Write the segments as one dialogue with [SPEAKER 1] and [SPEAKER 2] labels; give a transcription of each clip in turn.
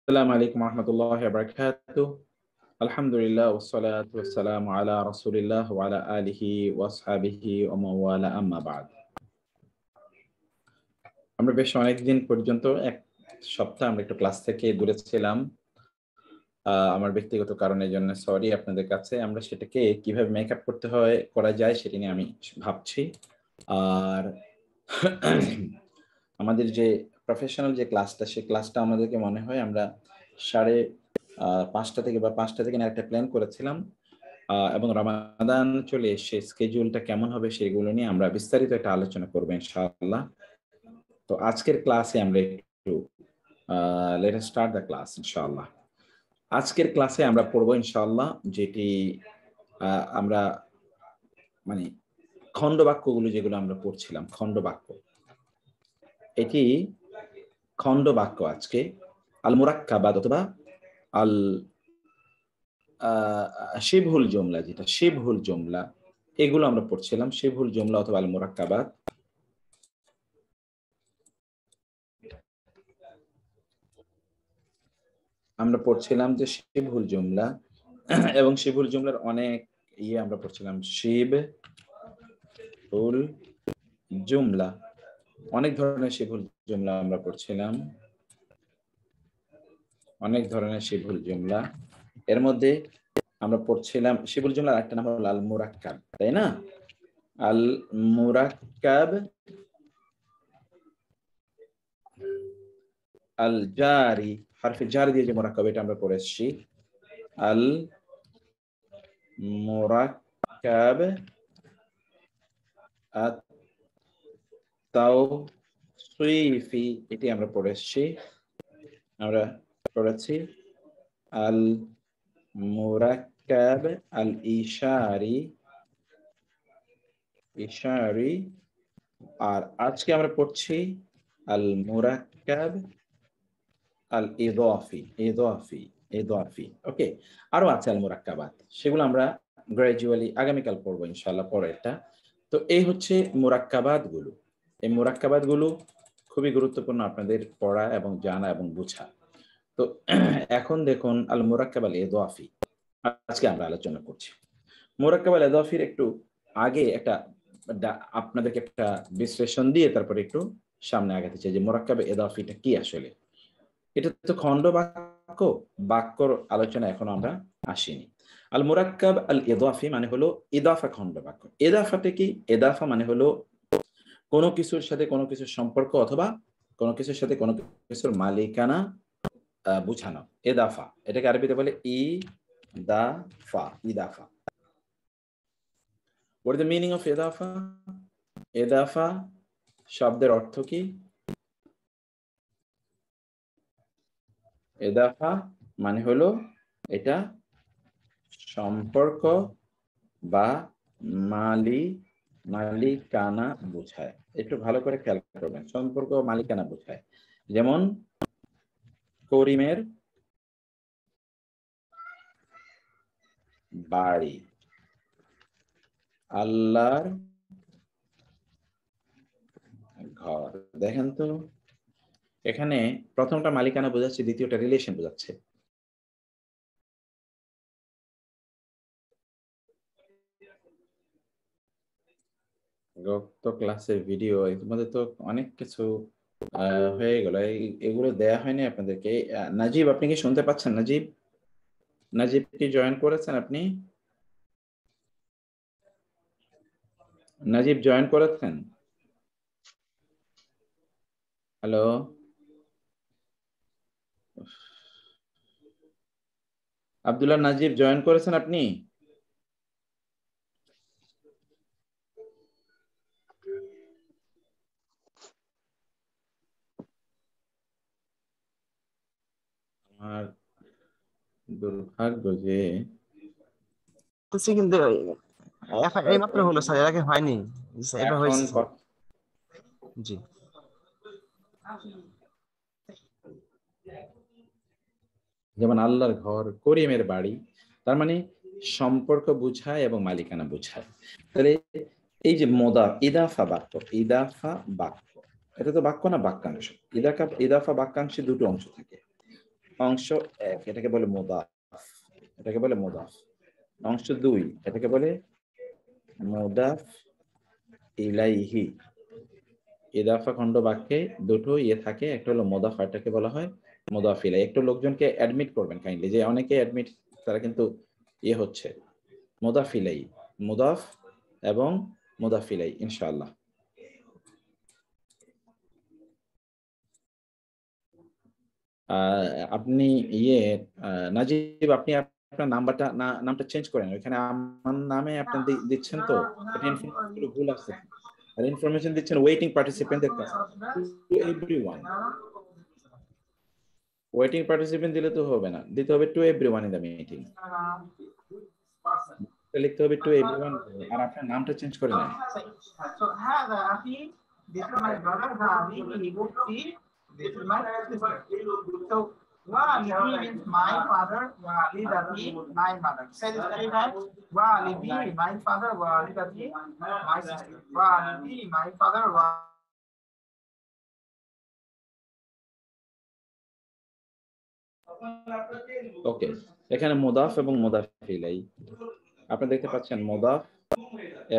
[SPEAKER 1] আসসালামু আলাইকুম রহমতুল্লাহি ওয়া বারাকাতুহু। আলহামদুলিল্লাহ ওয়াসসালাতু ওয়াসসালামু আলা রাসূলিল্লাহ ওয়া আলা আলিহি ওয়া আসহাবিহি ওয়া মান ওয়ালা আম্মা বা'দ। আমরা বেশ অনেকদিন পর্যন্ত এক সপ্তাহ আমরা একটু ক্লাস থেকে দূরে ছিলাম। আমার ব্যক্তিগত কারণের জন্য সরি আপনাদের কাছে। আমরা সেটাকে কিভাবে মেকআপ করা যায় সেটা নিয়ে আমি ভাবছি। আর আমাদের যে প্রফেশনাল যে ক্লাসটা, সেই ক্লাসটা আমাদেরকে মনে হয় আমরা 5:30 থেকে বা 5টা থেকে একটা প্ল্যান করেছিলাম। এবং রমাদান চলে এসে স্কেডিউলটা কেমন হবে সেগুলো নিয়ে আমরা বিস্তারিত একটা আলোচনা করব ইনশাআল্লাহ। তো আজকের ক্লাসে আমরা একটু let us start the class ইনশাআল্লাহ। আজকের ক্লাসে আমরা পড়ব ইনশাআল্লাহ যেটি আমরা মানে খণ্ডবাক্যগুলো যেগুলো আমরা পড়ছিলাম, খণ্ডবাক্য। এটি খণ্ডবাক্য আজকে আল মুরাক্কাবাত অথবা আল শিবহুল জুমলা, যেটা শিবহুল জুমলা, এগুলো আমরা পড়ছিলাম। শিবহুল জুমলা অথবা আল মুরাক্কাবাত। আমরা পড়ছিলাম যে শিবহুল জুমলা এবং শিবহুল জুমলার অনেক আমরা পড়ছিলাম। শিবহুল জুমলা, অনেক ধরনের শিবহুল জুমলা আমরা পড়ছিলাম, অনেক ধরনের শিবহুল জুমলা। এর মধ্যে আমরা পড়ছিলাম শিবহুল জুমলার একটা নাম হলো আল মুরাক্কাব, তাই না? আল মুরাক্কাব, আল জারি, হারফে জারি দিয়ে যে মুরাক্কাব, এটা আমরা পড়ে এসেছি। আল মুরাক্কাব তাওসীফি, এটি আমরা পড়ে এসেছি। আমরা পড়েছি আল মুরাক্কাব আল ইশারি, ইশারি। আর আজকে আমরা পড়ছি আল মুরাক্কাব আল ইদাফি, ইদাফি, ইদাফি। ওকে, আরো আছে আল মুরাক্কাবাত, সেগুলো আমরা গ্র্যাজুয়ালি আগামীকাল পড়বো ইনশাআল্লাহ পরেরটা। তো এই হচ্ছে মুরাক্কাবাত গুলো। এই মুরাক্কাবাত গুলো খুবই গুরুত্বপূর্ণ আপনাদের পড়া এবং জানা এবং বোঝা। তো এখন দেখুন আল মুরাক্কাব আল ইদাফি আজকে আমরা আলোচনা করছি। মুরাক্কাব আল ইদাফির একটু আগে একটা আপনাদেরকে একটা বিশ্লেষণ দিয়ে তারপরে একটু সামনে আগাতে চাই যে মুরাক্কাব ইদাফিটা কি আসলে। এটা তো খণ্ড বাক্য, বাক্যর আলোচনা এখন আমরা আসিনি। আল মুরাক্কাব আল ইদাফি মানে হলো ইদাফা খণ্ড বাক্য। ইদাফাটা কি? ইদাফা মানে হলো কোনো কিছুর সাথে কোনো কিছুর সম্পর্ক অথবা কোনো কিছুর সাথে কোনো কিছুর মালিকানা বুঝানো। ইদাফা, এটাকে আরবিতে বলে ইদাফা, ইদাফা। What is the meaning of ইদাফা? ইদাফা শব্দের অর্থ কি? ইদাফা মানে হলো এটা সম্পর্ক বা মালিকানা বোঝায়। একটু ভালো করে খেয়াল করবেন, সম্পর্ক মালিকানা বোঝায়। যেমন করিমের বাড়ি, আল্লাহর ঘর। দেখেন তো, এখানে প্রথমটা মালিকানা বোঝাচ্ছে, দ্বিতীয়টা রিলেশন বোঝাচ্ছে। গত ক্লাসের ভিডিও তোমাদের তো অনেক কিছু হয়ে গেল, এগুলো দেয়া হয়নি আপনাদেরকে। নাজিব, আপনি কি শুনতে পাচ্ছেন? নাজিব, নাজিব কি জয়েন করেছেন আপনি? নাজিব জয়েন করেছেন? হ্যালো, আব্দুল্লাহ নাজিব জয়েন করেছেন আপনি? আমার দুর্ভাগ্য যে
[SPEAKER 2] কিন্তু এখন এইমাত্র হলো স্যার, এর আগে হয়নি। এবার
[SPEAKER 1] এখন
[SPEAKER 2] হয়েছে স্যার। জি,
[SPEAKER 1] যেমন আল্লাহর ঘর, করিমের বাড়ি, তার মানে সম্পর্ক বুঝায় এবং মালিকানা বুঝায়। তাহলে এই যে ইদাফা বাক্য, ইদাফা বাক্য, এটা তো বাক্য না বাক্যাংশ। ইদাফা বাক্যাংশে দুটো অংশ থাকে। অংশ 1 এটাকে বলে মুদাফ, এটাকে বলে মুদাফ। অংশ 2 এটাকে বলে মুদাফ ইলাইহি। ইদাফা খণ্ড বাক্যে দুটো ইয়ে থাকে, একটা হলো মুদাফ, এটাকে বলা হয় মুদাফ ইলাই। একটু লোকজনকে অ্যাডমিট করবেন কাইন্ডলি, যে অনেকে অ্যাডমিট তারা কিন্তু ইয়ে হচ্ছে মুদাফ ইলাই, মুদাফ এবং মুদাফ ইলাই ইনশাআল্লাহ। আপনি ইয়ে নাজিব, আপনি আপনার নামটা চেঞ্জ করেন, ওইখানে আমার নামে আপনি দিচ্ছেন তো, এটা ইনফরমেশন ভুল আসছে, আর ইনফরমেশন দিচ্ছেন ওয়েটিং পার্টিসিপেন্টদের কাছে, টু এভরিওয়ান। ওয়েটিং পার্টিসিপেন্ট দিলে তো হবে না, দিতে হবে to everyone in the meeting, লিখতে হবে টু এভরিওয়ান, আর আপনার নামটা চেঞ্জ করে নেন। This is my sister. So Walibi means my father, Walidati my mother. Say this very time. Walibi my father, Walidati my sister. Walibi my father, ওকে, এখানে মুদাফ এবং মুদাফ ইলাই আপনি দেখতে পাচ্ছেন, মুদাফ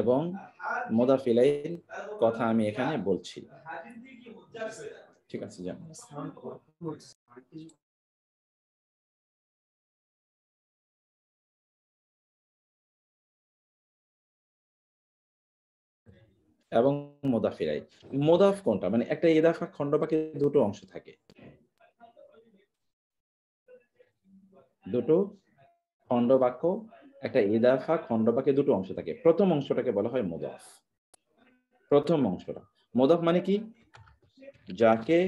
[SPEAKER 1] এবং মুদাফ ইলাইর কথা আমি এখানে বলছি, ঠিক আছে? যান এবং মুদাফ ইলাই। মুদাফ কোনটা, মানে একটা ইদাফা খণ্ডবাক্যে দুটো অংশ থাকে, দুটো খণ্ডবাক্য, একটা ইদাফা খণ্ডবাক্যে দুটো অংশ থাকে। প্রথম অংশটাকে বলা হয় মুদাফ। প্রথম অংশটা মুদাফ মানে কি? যাকে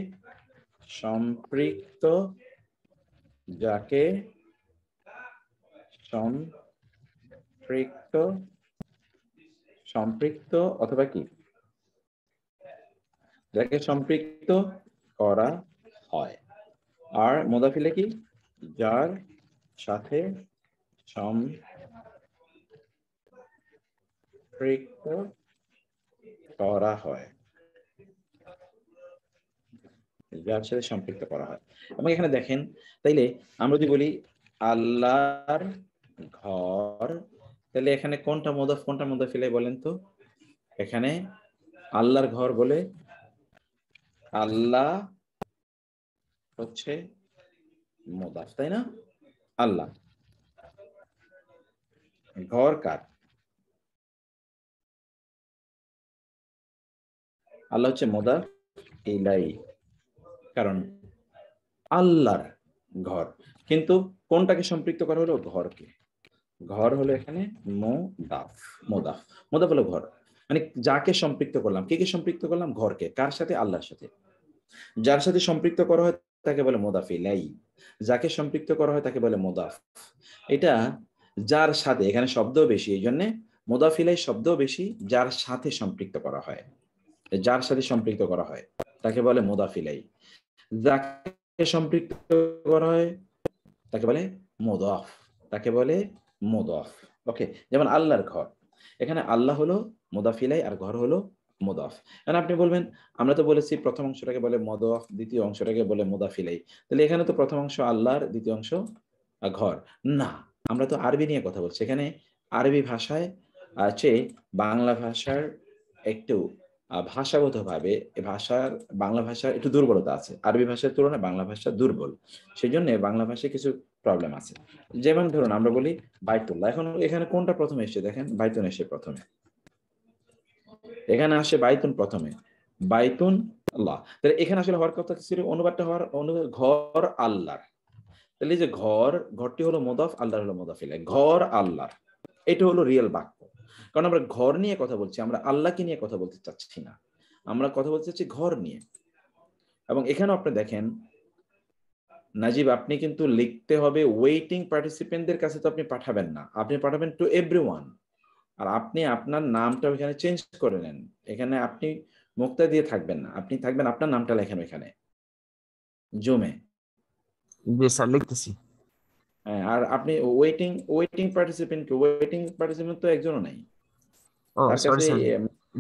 [SPEAKER 1] সম্পৃক্ত, যাকে সম্পৃক্ত, সম্পৃক্ত অথবা কি, যাকে সম্পৃক্ত করা হয়। আর মুদাফিলে কি? যার সাথে সম্পৃক্ত করা হয়, যার সাথে সম্পৃক্ত করা হয়। এবং এখানে দেখেন, তাইলে আমরা যদি বলি আল্লাহর ঘর, তাহলে এখানে কোনটা মুদাফ কোনটা মুদাফিলে বলেন তো? এখানে আল্লাহর ঘর বলে আল্লাহ হচ্ছে মুদাফ, তাই না? আল্লাহ, ঘর কার? আল্লাহ হচ্ছে মুদাফ ইলাই, কারণ আল্লাহর ঘর, কিন্তু কোনটাকে সম্পৃক্ত করা হলো? ঘরকে। ঘর হলো এখানে মুদাফ, মুদাফ, মুদাফ হলো ঘর, মানে যাকে সম্পৃক্ত করলাম। কে কে সম্পৃক্ত করলাম? ঘরকে। কার সাথে? আল্লাহর সাথে। যার সাথে সম্পৃক্ত করা হয় তাকে বলে মুদাফ ইলাই, যাকে সম্পৃক্ত করা হয় তাকে বলে মুদাফ। এটা যার সাথে, এখানে শব্দও বেশি, এই জন্য মুদাফ ইলাই শব্দও বেশি, যার সাথে সম্পৃক্ত করা হয়, যার সাথে সম্পৃক্ত করা হয় তাকে বলে মুদাফ ইলাই। যাকে সম্পৃক্ত করা হয় তাকে বলে মুদাফ, তাকে বলে মুদাফ। ওকে, যেমন আল্লাহর ঘর, এখানে আল্লাহ হলো মুদাফ ইলাই আর ঘর হলো মুদাফ। এখন আপনি বলবেন, আমরা তো বলেছি প্রথম অংশটাকে বলে মুদাফ, দ্বিতীয় অংশটাকে বলে মুদাফ ইলাই, তাহলে এখানে তো প্রথম অংশ আল্লাহর, দ্বিতীয় অংশ ঘর। না, আমরা তো আরবি নিয়ে কথা বলছি। এখানে আরবি ভাষায় আছে, বাংলা ভাষার একটু ভাষাগতভাবে বাংলা ভাষার একটু দুর্বলতা আছে, আরবি ভাষার তুলনায় বাংলা ভাষা দুর্বল, সেই জন্য বাংলা ভাষায় কিছু প্রবলেম আছে। যেমন ধরুন আমরা বলি বাইতুল্লাহ, এখন এখানে কোনটা প্রথমে এসে? দেখেন বাইতুন এসে প্রথমে, এখানে আসে বাইতুন প্রথমে, বাইতুন আল্লাহ। তাহলে এখানে আসলে হওয়ার কথা ছিল, অনুবাদটা হওয়ার ঘর আল্লাহর। তাহলে যে ঘরটি হলো মুদাফ, আল্লাহ হলো মুদাফ ইলাইহি, ঘর আল্লাহর, এটা হলো রিয়েল বাক্য। কারণ আমরা ঘর নিয়ে কথা বলছি, আমরা আল্লাহকে নিয়ে কথা বলতে চাচ্ছি না, আমরা কথা বলতে চাচ্ছি ঘর নিয়ে। এবং এখানে আপনি দেখেন নাজিব, আপনি কিন্তু লিখতে হবে ওয়েটিং পার্টিসিপেন্টদের কাছে, তো আপনি পাঠাবেন না, আপনি পাঠাবেন টু এভরিওয়ান। আর আপনি আপনার নামটা ওইখানে চেঞ্জ করে নেন, এখানে আপনি মুক্তা দিয়ে থাকবেন না, আপনি থাকবেন আপনার নামটা লেখেন ওইখানে জুমে।
[SPEAKER 2] জি স্যার, লিখতেছি।
[SPEAKER 1] হ্যাঁ, আর আপনি ওয়েটিং পার্টিসিপেন্ট তো একজনও নাই,
[SPEAKER 2] ও
[SPEAKER 1] তার
[SPEAKER 2] সরি
[SPEAKER 1] কাছে
[SPEAKER 2] স্যার,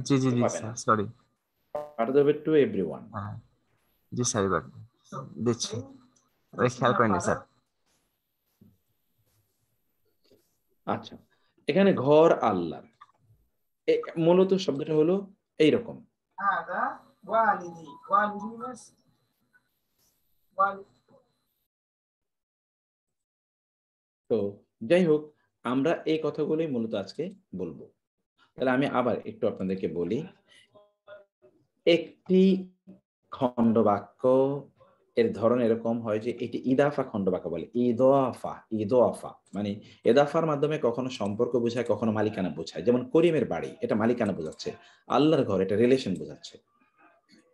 [SPEAKER 2] জি জি জি
[SPEAKER 1] পাবে না,
[SPEAKER 2] স্যার, সরি।
[SPEAKER 1] পাঠাতে হবে টু এভরিওয়ান।
[SPEAKER 2] হ্যাঁ জি স্যার, এবার দিচ্ছি। ওই খেয়াল করেনি স্যার।
[SPEAKER 1] আচ্ছা, এখানে ঘর আল্লাহর, মূলত শব্দটা হলো এইরকম। তো যাই হোক, আমরা এই কথাগুলোই মূলত আজকে বলবো। তাহলে আমি আবার একটু আপনাদেরকে বলি, একটি খণ্ড বাক্য এর ধরন এরকম হয় যে এটি ইদাফা খণ্ড বাক্য বলে। ইদাফা, ইদাফা মানে এদাফার মাধ্যমে কখনো সম্পর্ক বোঝায়, কখনো মালিকানা বোঝায়। যেমন করিমের বাড়ি, এটা মালিকানা বোঝাচ্ছে। আল্লাহর ঘর, এটা রিলেশন বোঝাচ্ছে,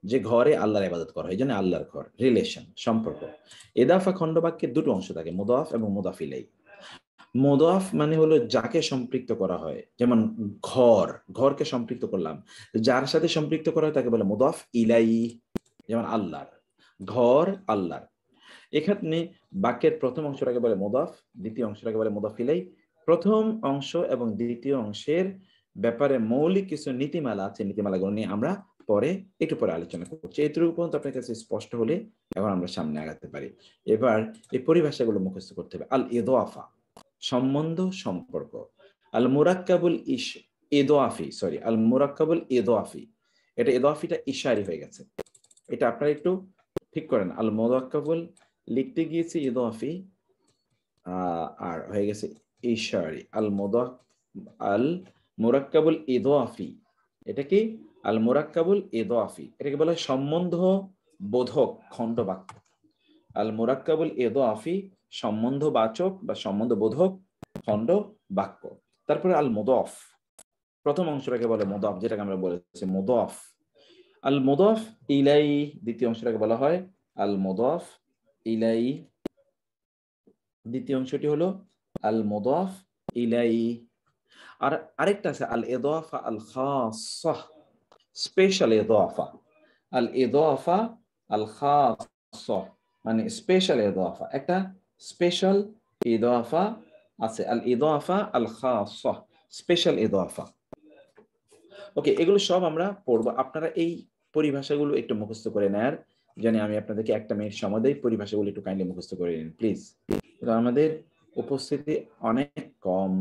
[SPEAKER 1] যে ঘরে আল্লাহর ইবাদত করা হয়, এই জন্য আল্লাহর ঘর, রিলেশন, সম্পর্ক। এদাফা খণ্ড বাক্যের দুটো অংশ থাকে, মুদাফ এবং মুদাফ ইলাইহি। মুদাফ মানে হলো যাকে সম্পৃক্ত করা হয়, যেমন ঘর, ঘরকে সম্পৃক্ত করলাম, যার সাথে সম্পৃক্ত করা হয় তাকে বলে মুদাফ ইলাইহি, যেমন আল্লাহর ঘর, আল্লাহর। এখানে বাক্যের প্রথম অংশটাকে বলে মুদাফ, দ্বিতীয় অংশটাকে বলে মুদাফ ইলাইহি। প্রথম অংশ এবং দ্বিতীয় অংশের ব্যাপারে মৌলিক কিছু নীতিমালা আছে, নীতিমালাগুলো নিয়ে আমরা পরে একটু পরে আলোচনা করছি। এটুকু পর্যন্ত আপনার কাছে স্পষ্ট হলে এখন আমরা সামনে আগাতে পারি। এবার এই পরিভাষাগুলো মুখস্থ করতে হবে। আল ইদাফা, সম্বন্ধ, সম্পর্ক। আল মুরাক্কাবুল ইদাফি, সরি, আল মুরাক্কাবুল ইদাফি, এটা ইদাফিটা ইশারি হয়ে গেছে, এটা আপনারা একটু ঠিক করেন। আল মুরাক্কাবুল লিখতে গিয়েছি ইদাফি, আর হয়ে গেছে ইশারি। আল মুরাক্কাবুল ইদাফি, এটা কি? আল মুরাক্কাবুল ইদাফি, এটাকে বলা হয় সম্বন্ধ বোধক খণ্ড বাক্য। আল মুরাক্কাবুল ইদাফি, সম্বন্ধবাচক বা সম্বন্ধবোধক খণ্ড বাক্য। তারপরে আল মুদাফ, প্রথম অংশটাকে বলে মুদাফ, যেটাকে আমরা বলেছি মুদাফ। আল মুদাফ ইলাই, দ্বিতীয় অংশটাকে বলা হয় আল মুদাফ ইলাই। দ্বিতীয় অংশটি হলো আল মুদাফ ইলাই। আর আরেকটা আছে আল ইদাফা আল খাসসাহ, স্পেশাল ইদাফা। আল ইদাফা আল খাসসাহ মানে স্পেশাল ইদাফা, একটা স্পেশাল ইদাফা আছে। আল ইদাফা আল খাসসাহ, স্পেশাল ইদাফা। ওকে, এগুলো সব আমরা পড়বো। আপনারা এই পরিভাষাগুলো একটু মুখস্থ করে নেয়ার জন্য আমি আপনাদেরকে 1 মিনিট সময় দেই, পরিভাষাগুলো একটু কাইন্ডলি মুখস্থ করে নিন প্লিজ। আমাদের উপস্থিতি অনেক কম,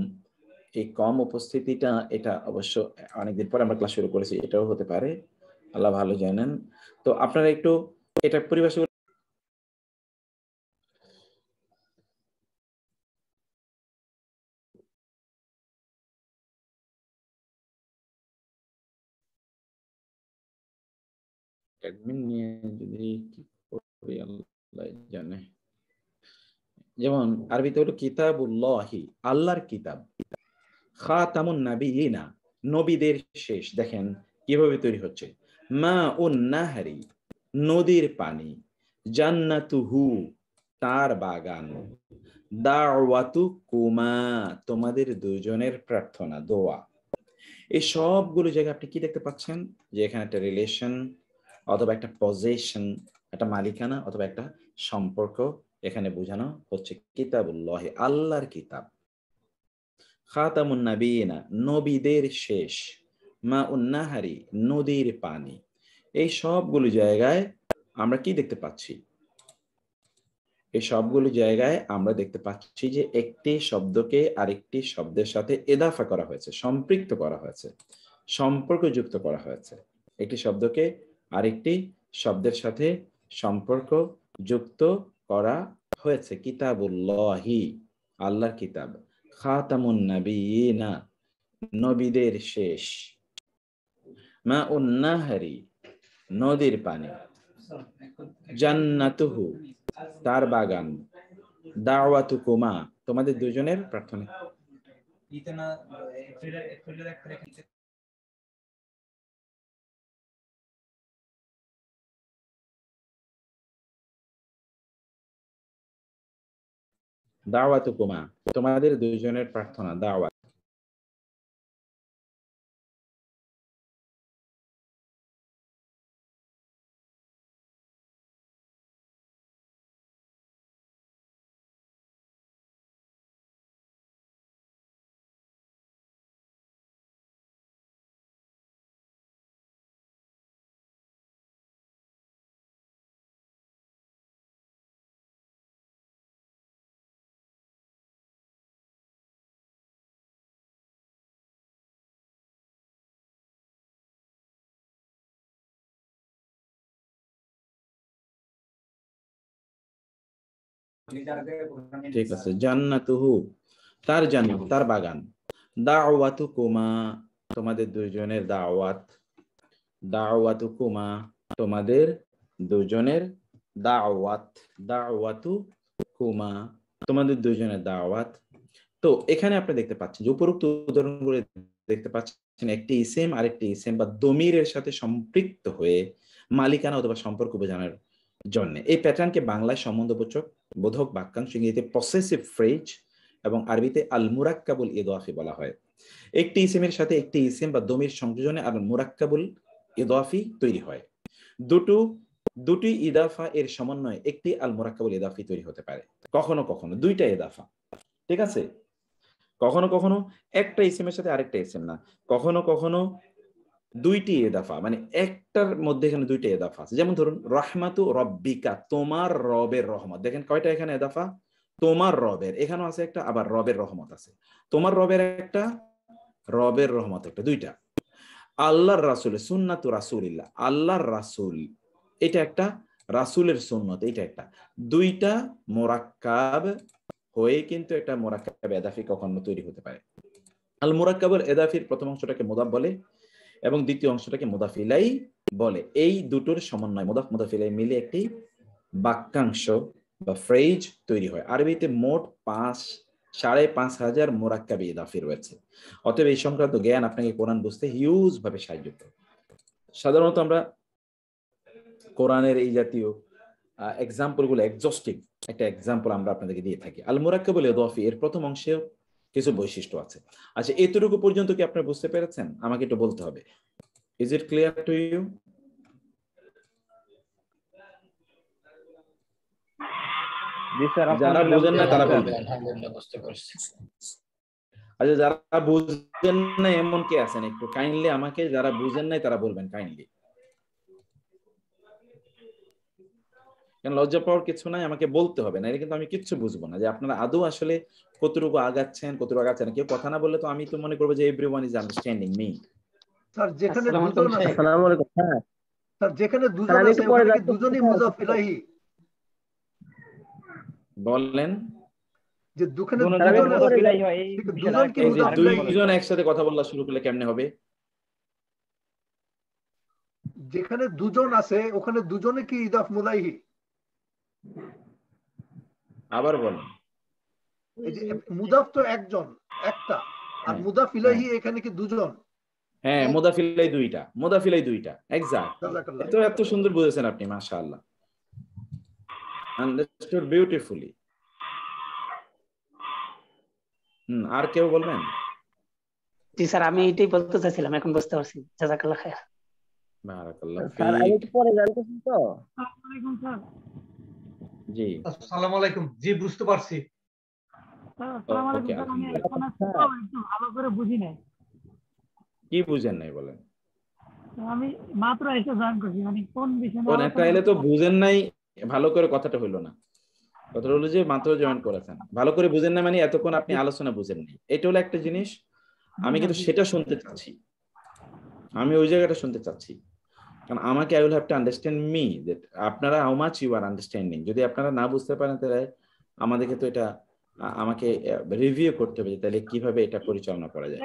[SPEAKER 1] এই কম উপস্থিতিটা এটা অবশ্য অনেকদিন পর আমরা ক্লাস শুরু করেছি, এটাও হতে পারে, আল্লাহ ভালো জানেন। তো আপনারা একটু এটা পরিভাষাগুলো অ্যাডমিন নিয়ে যদি কি করি আল্লাহ জানে। যেমন আরবিতে হলো কিতাবুল্লাহি, আল্লাহর কিতাব। খাতামুন নাবিয়িনা, নবীদের শেষ। দেখেন কিভাবে তৈরি হচ্ছে। মা উন নাহরি, নদীর পানি। জান্নাতুহু, তার বাগান। দাওয়াতু কুমা, তোমাদের দুজনের প্রার্থনা, দোয়া। এই সবগুলো জায়গায় আপনি কি দেখতে পাচ্ছেন, যে এখানে একটা রিলেশন অথবা একটা পজিশন, একটা মালিকানা অথবা একটা সম্পর্ক এখানে বোঝানো হচ্ছে। কিতাবুল্লাহ, আল্লাহর কিতাব। খাতামুন নাবিয়িনা, নবীদের শেষ। মা উন্নাহারি, নদীর পানি। এই সবগুলো জায়গায় আমরা কি দেখতে পাচ্ছি? এই সবগুলো জায়গায় আমরা দেখতে পাচ্ছি যে একটি শব্দকে আরেকটি শব্দের সাথে এদাফা করা হয়েছে, সম্পৃক্ত করা হয়েছে, সম্পর্ক যুক্ত করা হয়েছে। একটি শব্দকে আরেকটি শব্দের সাথে সম্পর্ক যুক্ত করা হয়েছে। কিতাবুল্লাহি, আল্লাহর কিতাব। খাতামুন নাবিয়িনা, নবীদের শেষ। মা উন্নাহারি, নদীর পানি। জান্নাতুহু, তার বাগান। দাওয়াতুকুমা, তোমাদের দুজনের প্রার্থনা। দাওয়াতুকুমা, তোমাদের দুজনের প্রার্থনা, দাওয়াত। ঠিক আছে, জান্নাতুহু তার জান্নাত, তার বাগান। দাওয়াতুকুমা তোমাদের দুইজনের দাওয়াত, দাওয়াতুকুমা তোমাদের দুজনের দাওয়াত, দাওয়াতুকুমা তোমাদের দুজনের দাওয়াত। তো এখানে আপনি দেখতে পাচ্ছেন যে উপরোক্ত উদাহরণগুলো দেখতে পাচ্ছেন একটি ইসেম আরেকটি ইসেম বা দমিরের সাথে সম্পৃক্ত হয়ে মালিকানা অথবা সম্পর্ক বোঝানোর জন্য। এই প্যাটার্নকে বাংলায় সম্বন্ধবোচক বোধক বাক্যাংশ, ইংরেজিতে পসেসিভ ফ্রেজ এবং আরবিতে আল মুরাক্কাবুল ইদাফি বলা হয়। একটি ইসেমের সাথে একটি ইসেম বা দমির সংযোজনে আল মুরাক্কাবুল ইদাফি তৈরি হয়। দুটি ইদাফা এর সমন্বয়ে একটি আল মুরাক্কাবুল ইদাফি তৈরি হতে পারে। কখনো কখনো দুইটা ইদাফা, ঠিক আছে, কখনো কখনো একটা ইসেমের সাথে আরেকটা ইসেম না, কখনো কখনো দুইটি এদাফা, মানে একটার মধ্যে এখানে দুইটা এদাফা আছে। যেমন ধরুন রহমাতু রব্বিকা, তোমার রবের রহমত। দেখেন কয়টা এখানে এদাফা, তোমার রবের, এখানেও আছে একটা, আবার রবের রহমত আছে। তোমার রবের একটা, রবের রহমত একটা, দুইটা। আল্লাহর রাসূল, সুন্নাতু রাসূলিল্লাহ, আল্লাহর রাসূল এটা একটা, রাসূলের সুন্নত এটা একটা। দুইটা মুরাক্কাব হয়ে কিন্তু একটা মুরাক্কাব এদাফি কখনো তৈরি হতে পারে। আল মুরাক্কাবুল এদাফির প্রথম অংশটাকে মুদাফ বলে এবং দ্বিতীয় অংশটাকে মুদাফ ইলাই বলে। এই দুটোর সমন্বয় মুদাফ মুদাফ ইলাই মিলে একটি বাক্যাংশ বা ফ্রেজ তৈরি হয়। আরবিতে মোট 5,500 মুরাক্কাবি ইদাফি রয়েছে। অতএব এই সংক্রান্ত জ্ঞান আপনাকে কোরআন বুঝতে হিউজ ভাবে সাহায্য করে। সাধারণত আমরা কোরআনের এই জাতীয় এক্সাম্পল গুলো এক্সস্টিভ একটা এক্সাম্পল আমরা আপনাদেরকে দিয়ে থাকি। আল মুরাক্কাবুল ইদাফি এর প্রথম অংশে কিছু বৈশিষ্ট্য আছে। আচ্ছা, এতটুকু পর্যন্ত কি আপনি বুঝতে পেরেছেন? আমাকে একটু বলতে হবে। Is it clear to you? যারা বুঝেন না তারা বলবেন। আচ্ছা, যারা বুঝেন না এমন কে আছেন একটু কাইন্ডলি আমাকে, যারা বুঝেন নাই তারা বলবেন কাইন্ডলি। কেন লজ্জা পাওয়ার কিছু নাই, আমাকে বলতে হবে না, কিন্তু আমি কিচ্ছু বুঝবো না যে আপনারা আদৌ আসলে কতটুকু আগাচ্ছেন কতটুকু আগাচ্ছেন। কেউ কথা না বললে তো আমি তো মনে করবো যে everyone is understanding me.
[SPEAKER 3] Sir যেখানে দুজন আছে,
[SPEAKER 2] আসসালামু আলাইকুম স্যার,
[SPEAKER 3] স্যার যেখানে দুজন আছে ওখানে কি দুজনই মুজাফ ইলাইহি?
[SPEAKER 1] বলেন
[SPEAKER 3] যে দুখানে দুজন আছে, দুজন কি মুজাফ ইলাইহি?
[SPEAKER 1] দুইজন একসাথে কথা বলা শুরু করলে কেমনে হবে?
[SPEAKER 3] যেখানে দুজন আছে ওখানে দুজনে কি ইদাফ মুলাইহি?
[SPEAKER 1] আবার বলেন।
[SPEAKER 3] এই যে মুদাফ তো একজন একটা, আর মুদাফ ইলাইহি এখানে কি দুজন?
[SPEAKER 1] হ্যাঁ, মুদাফ ইলাই দুইটা, মুদাফ ইলাই দুইটা, এক্সাক্ট। তো এত সুন্দর বুঝেছেন আপনি, মাশাআল্লাহ, আন্ডারস্টুড বিউটিফুলি। আর কেউ বলবেন?
[SPEAKER 4] জি স্যার, আমি এটাই বলতে চাইছিলাম, এখন বুঝতে পারছি। জাযাকাল্লাহ খাইর।
[SPEAKER 1] বারাকাল্লাহ
[SPEAKER 2] স্যার আমি
[SPEAKER 1] ফিক।
[SPEAKER 2] একটু পরে জানতেছি তো।
[SPEAKER 4] আসসালামু আলাইকুম স্যার।
[SPEAKER 1] জি
[SPEAKER 5] আসসালামু আলাইকুম। জি বুঝতে পারছি।
[SPEAKER 4] আসসালামু আলাইকুম স্যার, আমি এখন একটু ভালো করে বুঝি নাই।
[SPEAKER 1] কি বুঝেন নাই বলেন?
[SPEAKER 4] আমি মাত্র এসে জয়েন করছি, মানে কোন বিষয়ে
[SPEAKER 1] কোন একটা এলে তো বুঝেন নাই, ভালো করে কথাটা হইলো না। কথাটা হলো যে মাত্র জয়েন করেছেন, ভালো করে বুঝেন না মানে এতক্ষণ আপনি আলোচনা বুঝেন নাই, এটা হলো একটা জিনিস। আমি কিন্তু সেটা শুনতে চাচ্ছি, আমি ওই জায়গাটা শুনতে চাচ্ছি, কারণ আমাকে I will have to understand me that আপনারা how much you are understanding. যদি আপনারা না বুঝতে পারেন তাহলে আমাদেরকে তো এটা আমাকে রিভিউ করতে হবে তাহলে কিভাবে এটা পরিচালনা করা যায়।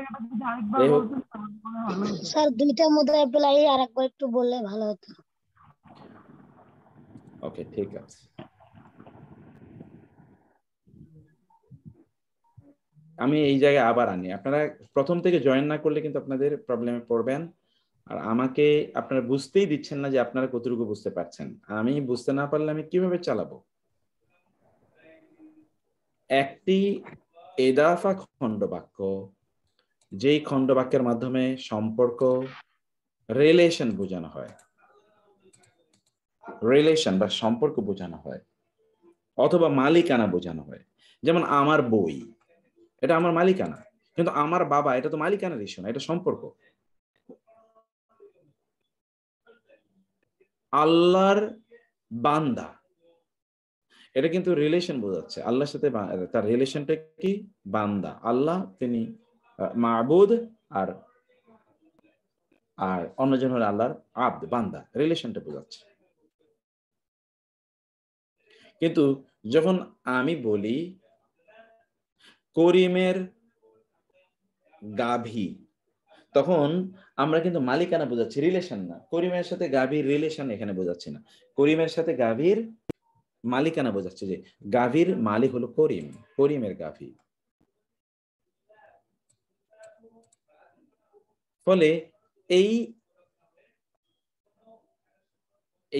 [SPEAKER 6] স্যার দুইটা মুদ্রায় পেলাই আরেকবার একটু বললে ভালো হতো।
[SPEAKER 1] ওকে, ঠিক আছে। আমি এই জায়গায় আবার আনি, আপনারা প্রথম থেকে জয়েন না করলে কিন্তু আপনাদের প্রবলেমে পড়বেন। আর আমাকে আপনারা বুঝতেই দিচ্ছেন না যে আপনারা কতটুকু বুঝতে পারছেন। আমি বুঝতে না পারলে আমি কিভাবে চালাবো? একটি এদাফা খণ্ডবাক্য, যেই খণ্ডবাক্যের মাধ্যমে সম্পর্ক রিলেশন বোঝানো হয়, রিলেশন বা সম্পর্ক বোঝানো হয়, অথবা মালিকানা বোঝানো হয়। যেমন আমার বই, এটা আমার মালিকানা, কিন্তু আমার বাবা, এটা তো মালিকানার ইস্যু না, এটা সম্পর্ক। আল্লাহর বান্দা, এটা কিন্তু রিলেশন বোঝাচ্ছে, আল্লাহর সাথে তার রিলেশনটা কি? বান্দা, আল্লাহ তিনি মাবুদ, আর আর অন্যজন হলো আল্লাহর আব্দ, বান্দা, রিলেশনটা বোঝাচ্ছে। কিন্তু যখন আমি বলি করিমের গাভী, তখন আমরা কিন্তু মালিকানা বোঝাচ্ছি, রিলেশন না। করিমের সাথে গাভীর রিলেশন এখানে বোঝাচ্ছি না, করিমের সাথে গাভীর মালিকানা বোঝাচ্ছে, যে গাভীর মালিক হলো করিম, করিমের গাভী। ফলে এই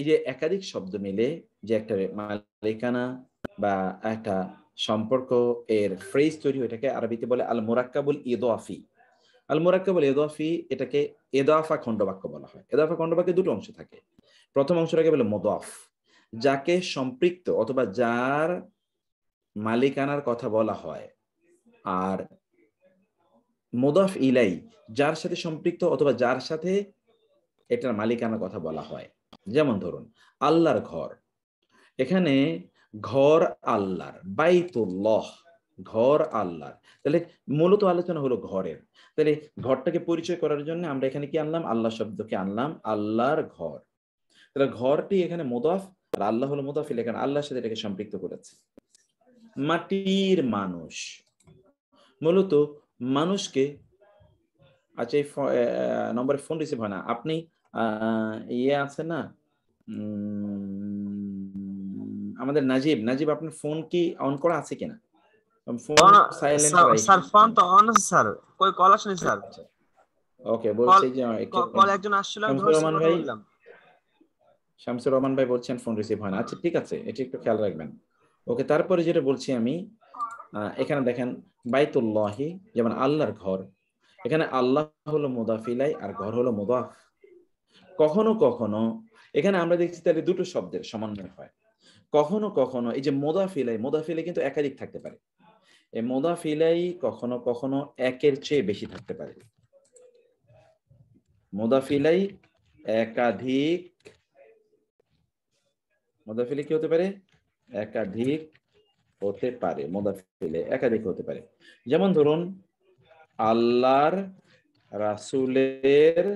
[SPEAKER 1] যে একাধিক শব্দ মিলে যে একটা মালিকানা বা একটা সম্পর্ক এর ফ্রেজ তৈরি, এটাকে আরবিতে বলে আল মুরাক্কাবুল ইদাফি। আল মুরাক্কাবুল ইদাফি, এটাকে ইদাফা খণ্ডবাক্য বলা হয়। ইদাফা খণ্ডবাক্যে দুটো অংশ থাকে। প্রথম অংশটাকে বলে মুদাফ, যাকে সম্পৃক্ত অথবা যার মালিকানার কথা বলা হয়। আর মুদাফ ইলাই, যার সাথে সম্পৃক্ত অথবা যার সাথে এটার মালিকানার কথা বলা হয়। যেমন ধরুন আল্লাহর ঘর, এখানে ঘর আল্লাহর, বাইতুল্লাহ, ঘর আল্লাহর। তাহলে মূলত আলোচনা হলো ঘরের। তাহলে ঘরটাকে পরিচয় করার জন্য আমরা এখানে কি আনলাম? আল্লাহ শব্দকে আনলাম, আল্লাহর ঘর। তাহলে ঘরটি এখানে মুদাফ আর আল্লাহ হলো মুদাফ ইলাইহি, এখানে আল্লাহর সাথে এটাকে সম্পৃক্ত করেছে। মাটির মানুষ, মূলত মানুষকে, আচ্ছা এই নম্বরে ফোন রিসিভ হয় না, আপনি ইয়ে আছে না আমাদের নাজিব, আপনার ফোন কি অন করা আছে কিনা? ফোন সাইলেন্ট রাখি।
[SPEAKER 2] স্যার ফোন তো অন আছে স্যার, কই কল আসেনি স্যার।
[SPEAKER 1] ওকে, বলছি যে
[SPEAKER 2] কল একজন আসছিল, আমি ধরছি, কথা বললাম।
[SPEAKER 1] শামসুর রহমান ভাই বলছেন ফোন রিসিভ হয় না। আচ্ছা ঠিক আছে, এটা একটু খেয়াল রাখবেন। ওকে, তারপরে যেটা বলছি আমি, এখানে দেখেন বাইতুল্লাহি, যেমন আল্লাহর ঘর, এখানে আল্লাহ হলো মুদাফ ইলাই আর ঘর হলো মুদাফ। কখনো কখনো এখানে আমরা দেখছি তাহলে দুটো শব্দের সমন্বয় হয়। কখনো কখনো এই যে মুদাফ ইলাই কিন্তু একাধিক থাকতে পারে। এই মুদাফ ইলাই কখনো কখনো একের চেয়ে বেশি থাকতে পারে। মুদাফ ইলাই একাধিক, মুদাফ ইলাই কি হতে পারে? একাধিক হতে পারে। মুদাফ ইলাই একাধিক হতে পারে। যেমন ধরুন আল্লাহর রাসূলের,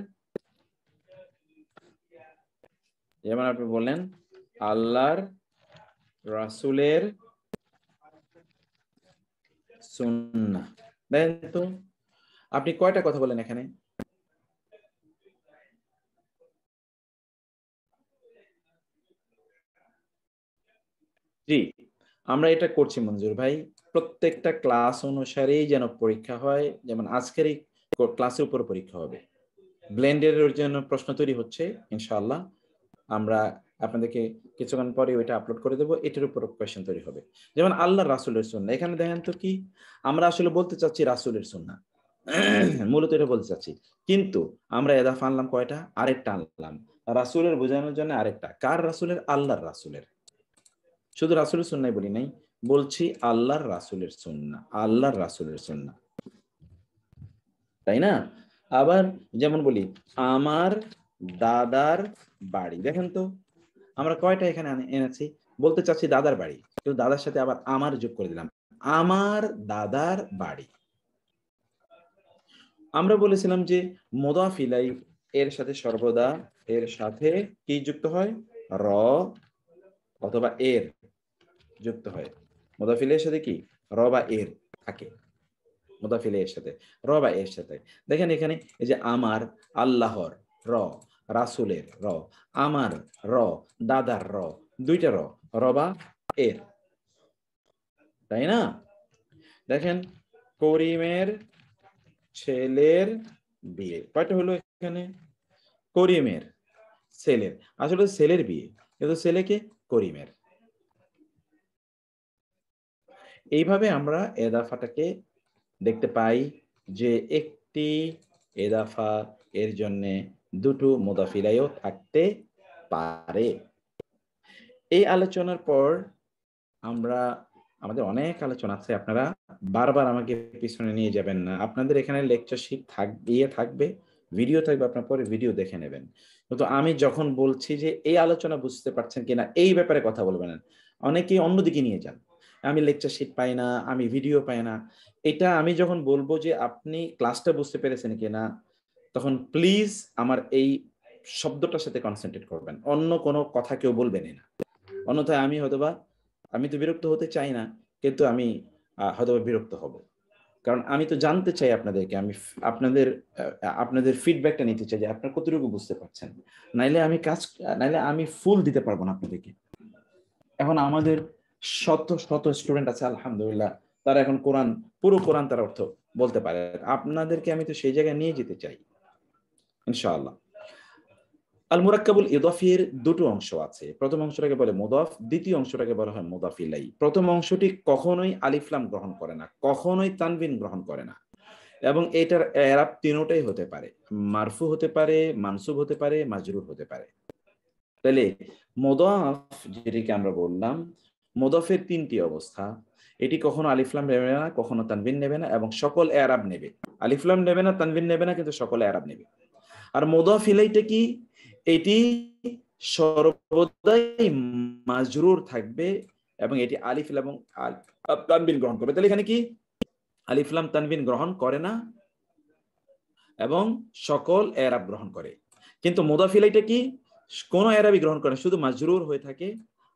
[SPEAKER 1] যেমন আপনি বললেন আল্লাহর রাসূলের সুন্নাহ। দেখেন তো আপনি কয়টা কথা বলেন এখানে? জি, আমরা এটা করছি মঞ্জুর ভাই, প্রত্যেকটা ক্লাস অনুসারেই যেন পরীক্ষা হয়। যেমন আজকের এই ক্লাসের উপর পরীক্ষা হবে, ব্লেন্ডের জন্য প্রশ্ন তৈরি হচ্ছে ইনশাআল্লাহ। আমরা আপনাদেরকে কিছুক্ষণ পরে ওইটা আপলোড করে দেবো, এটার উপর কোয়েশ্চেন তৈরি হবে। যেমন আল্লাহ রাসূলের সুন্নাহ, এখানে দেখেন তো কি আমরা আসলে বলতে চাচ্ছি? রাসূলের সুন্নাহ, মূলত এটা বলতে চাচ্ছি। কিন্তু আমরা এদাফা আনলাম কয়টা? আরেকটা আনলাম, রাসূলের বোঝানোর জন্য আরেকটা। কার রাসূলের? আল্লাহর রাসূলের। শুধু রাসূলের সুন্নাহ বলি নাই, বলছি আল্লাহর রাসূলের সুন্নাহ, আল্লাহর রাসূলের সুন্নাহ, তাই না? আবার যেমন বলি আমার দাদার বাড়ি, দেখেন তো আমরা কয়টা এখানে এনেছি? বলতে চাচ্ছি দাদার বাড়ি, কিন্তু দাদার সাথে আবার আমার যোগ করে দিলাম, আমার দাদার বাড়ি। আমরা বলেছিলাম যে মুদাফ ইলাই এর সাথে সর্বদা এর সাথে কি যুক্ত হয়? র অথবা এর যুক্ত হয়। মুদাফ ইলাইয়ের সাথে কি র বা এর থাকে, মুদাফ ইলাইয়ের সাথে র বা এর সাথে। দেখেন এখানে এই যে আমার, আল্লাহর র, রাসূলের র, আমার র, দাদার র, দুইটা র বা এর, তাই না? দেখেন করিমের ছেলের বিয়ে, কয়টা হলো এখানে? করিমের ছেলের, আসলে ছেলের বিয়ে, কিন্তু ছেলেকে করিমের। এইভাবে আমরা এদাফাটাকে দেখতে পাই যে একটি এদাফা এর জন্য দুটো মুদাফ ইলাইও থাকতে পারে। এই আলোচনার পর আমরা, আমাদের অনেক আলোচনা আছে, আপনারা বারবার আমাকে পিছনে নিয়ে যাবেন না। আপনাদের এখানে লেকচার শিট থাকবে, ভিডিও থাকবে, আপনার পরে ভিডিও দেখে নেবেন। কিন্তু আমি যখন বলছি যে এই আলোচনা বুঝতে পারছেন কিনা এই ব্যাপারে কথা বলবেন, অনেকেই অন্যদিকে নিয়ে যান, আমি লেকচার শিট পাই না, আমি ভিডিও পাই না। এটা আমি যখন বলবো যে আপনি ক্লাসটা বুঝতে পেরেছেন কিনা, তখন প্লিজ আমার এই শব্দটার সাথে কনসেন্ট্রেট করবেন, অন্য কোনো কথা কেউ বলবেনই না। অন্যথায় আমি হয়তোবা আমি তো বিরক্ত হতে চাই না, কিন্তু আমি হয়তো বিরক্ত হব, কারণ আমি তো জানতে চাই আপনাদেরকে, আমি আপনাদের ফিডব্যাকটা নিতে চাই যে আপনারা কতটুকু বুঝতে পারছেন। নাইলে আমি ফুল দিতে পারবো না আপনাদেরকে। এখন আমাদের শত শত স্টুডেন্ট আছে আলহামদুলিল্লাহ, তারা এখন পুরো কোরআন তার অর্থ বলতে পারে। আপনাদেরকে আমি তো সেই জায়গায় নিয়ে যেতে চাই ইনশাআল্লাহ। আল মুরাক্কাবুল ইদাফির দুটো অংশ আছে। প্রথম অংশটাকে বলে মুদাফ, দ্বিতীয় অংশটাকে বলা হয় মুদাফ ইলাইহি। প্রথম অংশটি কখনোই আলিফ লাম গ্রহণ করে না, কখনোই তানবিন গ্রহণ করে না, এবং এটার এরাব তিনটাই হতে পারে, মারফু হতে পারে, মানসুব হতে পারে, মাজরুর হতে পারে। তাহলে মুদাফ যেটাকে আমরা বললাম, মুদাফের তিনটি অবস্থা। এটি কখনো আলিফ লাম নেবে না, কখনো তানবিন নেবে না, এবং সকল এরাব নেবে। আলিফ লাম নেবে না, তানবিন নেবে না, কিন্তু সকল এরাব নেবে। আর মুদাফ ইলাইহিটা কি? এটি সর্বদাই মাজরুর থাকবে এবং এটি আলিফ লাম এবং তানবিন গ্রহণ করবে। তাহলে এখানে কি আলিফ লাম তানবিন গ্রহণ করে না এবং সকল এরাব গ্রহণ করে। কিন্তু মুদাফ ইলাইহিটা কি? কোন এরাবই গ্রহণ করে না, শুধু মাজরুর হয়ে থাকে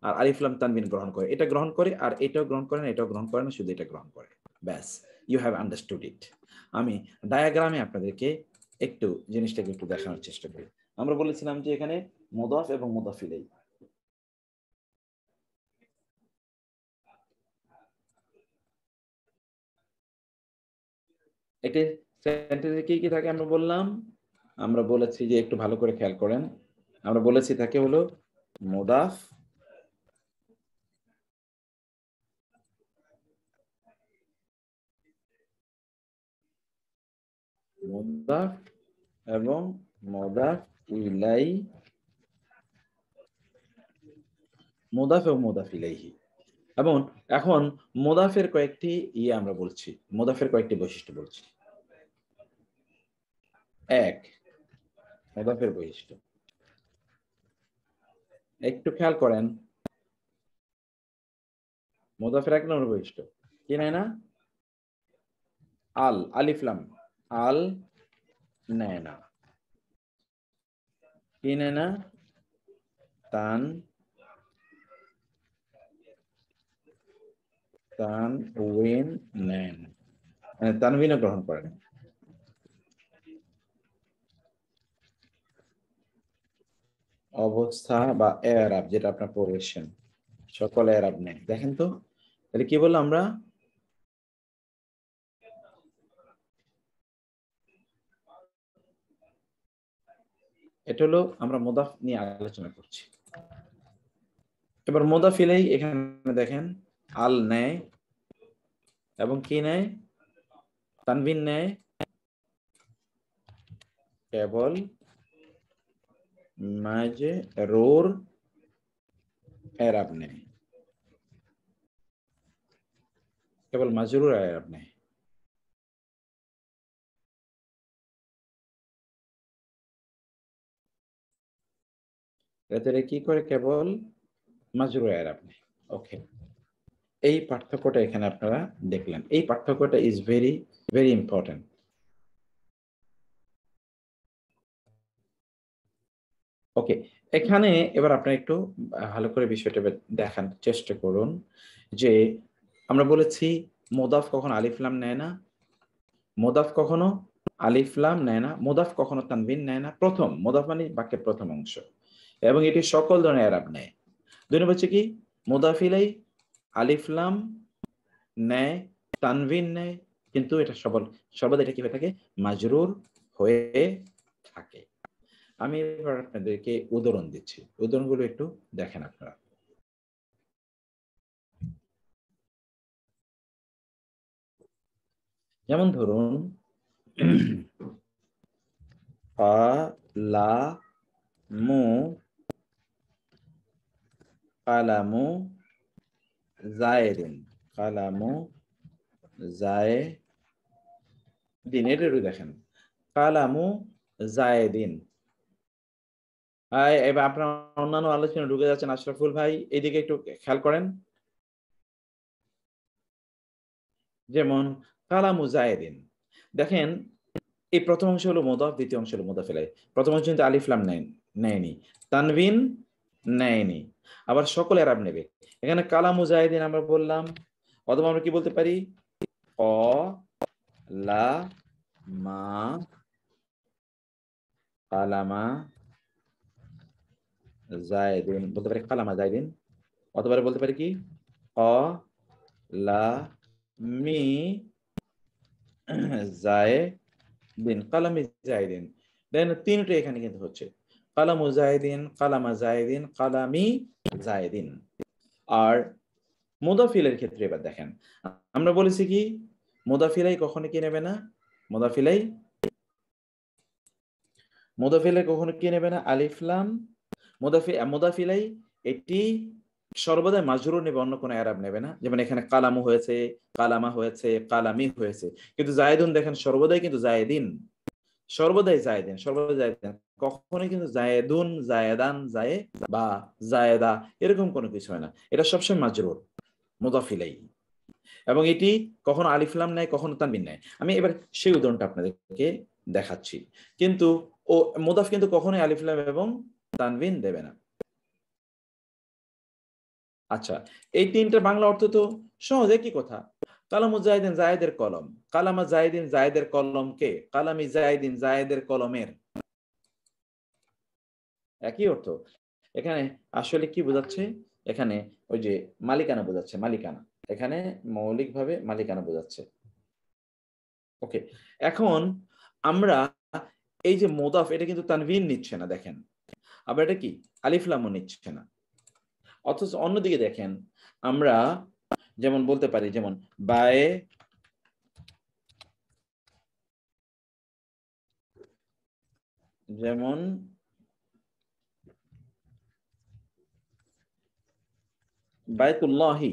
[SPEAKER 1] আর আলিফ লাম তানবিন গ্রহণ করে। এটা গ্রহণ করে আর এটাও গ্রহণ করে না, এটাও গ্রহণ করে না, শুধু এটা গ্রহণ করে। ব্যাস, ইউ হ্যাভ আন্ডারস্টুড ইট। আমি ডায়াগ্রামে আপনাদেরকে একটু জিনিসটাকে একটু দেখানোর চেষ্টা করি। আমরা বলেছিলাম যে এখানে মুদাফ এবং মুদাফ ইলাইহি, এটি সেন্টেন্সে কি কি থাকে আমরা বললাম, আমরা বলেছি যে একটু ভালো করে খেয়াল করেন, আমরা বলেছি থাকে হলো মুদাফ, মুদাফ এবং মুদাফ ইলাইহি, মুদাফ এবং মুদাফ ইলাইহি। এবং এখন মুদাফের কয়েকটি আমরা বলছি, মুদাফের কয়েকটি বৈশিষ্ট্য বলছি। এক, মুদাফের বৈশিষ্ট্য একটু খেয়াল করেন। মুদাফের এক নম্বর বৈশিষ্ট্য কি নেয় না? আলিফ লাম আল নেয় না। কি নেয় না? তানউইন নেয় না, তানউইনও গ্রহণ করে না। অবস্থা বা এরাব যেটা আপনার পড়েছেন, সকল এরাব নেই। দেখেন তো তাহলে কি বললাম আমরা? এটা হলো আমরা মুদাফ নিয়ে আলোচনা করছি। এবার মুদাফ ইলাইহি এখানে দেখেন আল নেয় এবং কি নেয়? তানবিন নেয়, কেবল মাজরুর এরাব নেয়, কেবল মাজরুর এরাব নেয়। এতে কি করে? কেবল মাজরুর এরাব নেয়। ওকে, এই পার্থক্যটা এখানে আপনারা দেখলেন। এই পার্থক্যটা ইজ ভেরি ভেরি ইম্পর্টেন্ট। ওকে, এখানে এবার আপনারা একটু ভালো করে বিষয়টা দেখার চেষ্টা করুন যে আমরা বলেছি মুদাফ কখনো আলিফ লাম নেয় না, মুদাফ কখনো আলিফ লাম নেয় না, মুদাফ কখনো তানবিন নেয় না। প্রথম মুদাফ মানে বাক্যের প্রথম অংশ, এবং এটি সকল ধরনের এরাব নেয়। দুই নম্বর হচ্ছে কি? মুদাফ ইলাইহি আলিফ লাম নেয়, তানবিন নেয়, কিন্তু এটা সর্বদা এটা কি হয়ে থাকে? মাজরুর হয়ে থাকে। আমি এবার আপনাদেরকে উদাহরণ দিচ্ছি, উদাহরণগুলো একটু দেখেন আপনারা। যেমন ধরুন কালামু জায়েদিন, কালামু জায়েদিন, এটারও দেখেন কালামু জায়েদিন। এবার আপনার অন্যান্য আলোচনা ঢুকে যাচ্ছেন। আশরাফুল ভাই এইদিকে একটু খেয়াল করেন। যেমন কালামু জায়েদিন, দেখেন এই প্রথম অংশ হলো মুদাফ, দ্বিতীয় অংশ হলো মুদাফ ইলাইহি। প্রথম অংশ কিন্তু আলিফ লাম নেয়নি, তানবিন নেয়নি, আবার সকল এরাব নেবে। এখানে কালামু জাহিদিন আমরা বললাম, অথবা আমরা কি বলতে পারি, ক লা মা কালামা জাহিদিন বলতে পারি, কালামা জাহিদিন, অথবা বলতে পারি কি ক লা মি জাহিদিন, কালামি জাহিদিন। দেন তিনটে এখানে কিন্তু হচ্ছে কালামু জাহিদিন, কালামা জাহিদিন, কালামি জাহিদিন। আর মুদাফিলের ক্ষেত্রে এবার দেখেন, আমরা বলেছি কি মুদাফিলাই কখনো কি নেবে না, মুদাফিলাই কখনো কি নেবে না, আলিফ লাম। মুদাফিলাই এটি সর্বদাই মাজরুর নেবে, অন্য কোনো এরাব নেবে না। যেমন এখানে কালামু হয়েছে, কালামা হয়েছে, কালামি হয়েছে, কিন্তু জায়েদুন দেখেন সর্বদাই কিন্তু জায়েদিন, সর্বদাই জায়েদিন, সর্বদাই জায়েদিন। কখনোই কিন্তু জায়েদুন, জায়েদান, জায়ে বা জায়েদা এরকম কোনো কিছু হয় না, এটা সবসময় মাজরুর মুদাফিলাই। এবং এটি কখনো আলিফ লাম নেয়, কখনো তানবিন নেয়। আমি এবার সেই উদাহরণটা আপনাদেরকে দেখাচ্ছি। কিন্তু ও মুদাফ কিন্তু কখনোই আলিফ লাম এবং তানবিন দেবে না। আচ্ছা, এই তিনটা বাংলা অর্থ তো সহজ, একই কথা। কালামু জাহিদিন জায়েদের কলম, কালামা জাহিদিন জায়েদের কলমকে, কালামি জাহিদিন জায়েদের কলমের, একই অর্থ। এখানে আসলে কি বোঝাচ্ছে, এখানে ওই যে মালিকানা বোঝাচ্ছে, মালিকানা, এখানে মৌলিকভাবে মালিকানা বোঝাচ্ছে। ওকে, এখন আমরা এই যে মুদাফ, এটা কিন্তু তানবিন নিচ্ছে না দেখেন, আবার এটা কি আলিফ লামও নিচ্ছে না। অথচ অন্যদিকে দেখেন, আমরা যেমন বলতে পারি, যেমন বায়ে, যেমন বাইতুল্লাহি,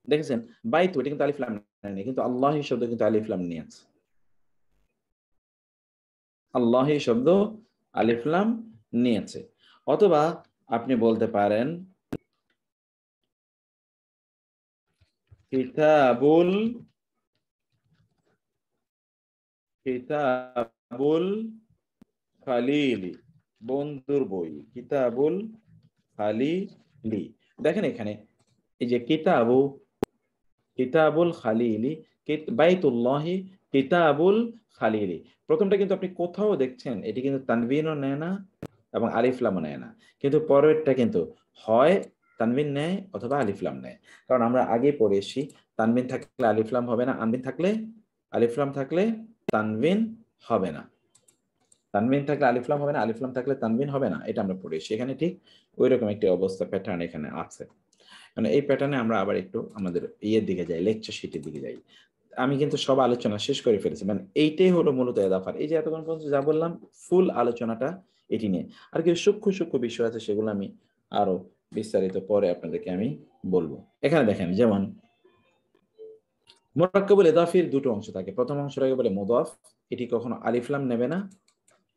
[SPEAKER 1] দেখেছেন বাইতু এটা কিন্তু আলিফ লাম নেই, কিন্তু আল্লাহি শব্দ কিন্তু আলিফ লাম নিয়েছে, আল্লাহি শব্দ আলিফ লাম নিয়েছে। অথবা আপনি বলতে পারেন কিতাবুল, কিতাবুল খালিলি, বন্ধুর বই, কিতাবুল খালিলি। দেখেন এখানে এই যে কিতাবু, কিতাবুল খালিলি, বাইতুল্লাহি, কিতাবুল খালিলি, প্রথমটা কিন্তু আপনি কোথাও দেখছেন এটি কিন্তু তানবিনও নেয় না এবং আলিফ লামও নেয় না, কিন্তু পরেরটা কিন্তু হয় তানবিন নেয় অথবা আলিফ লাম নেয়। কারণ আমরা আগে পড়ে এসেছি, তানবিন থাকলে আলিফ লাম হবে না, আনবিন থাকলে আলিফ লাম থাকলে তানবিন হবে না, তানবিন থাকলে আলিফ লাম হবে না, আলিফ লাম থাকলে তানবিন হবে না, এটা আমরা পড়ে এসেছি। এখানে ঠিক ওই রকম একটি অবস্থা, প্যাটার্ন এখানে আছে। মানে এই প্যাটার্নে আমরা আবার একটু আমাদের ইয়ের দিকে যাই, লেকচার শিটের দিকে যাই। আমি কিন্তু সব আলোচনা শেষ করে ফেলেছি, মানে এইটাই হলো মূলত এদাফার। এই যে এতক্ষণ পর্যন্ত যা বললাম, ফুল আলোচনাটা এটি নিয়ে। আর কিছু সূক্ষ্ম সূক্ষ্ম বিষয় আছে, সেগুলো আমি আরো বিস্তারিত পরে আপনাদেরকে আমি বলবো। এখানে দেখেন, যেমন মুরাক্কাবুল ইদাফির দুটো অংশ থাকে। প্রথম অংশটাকে বলে মুদাফ, এটি কখনো আলিফ লাম নেবে না,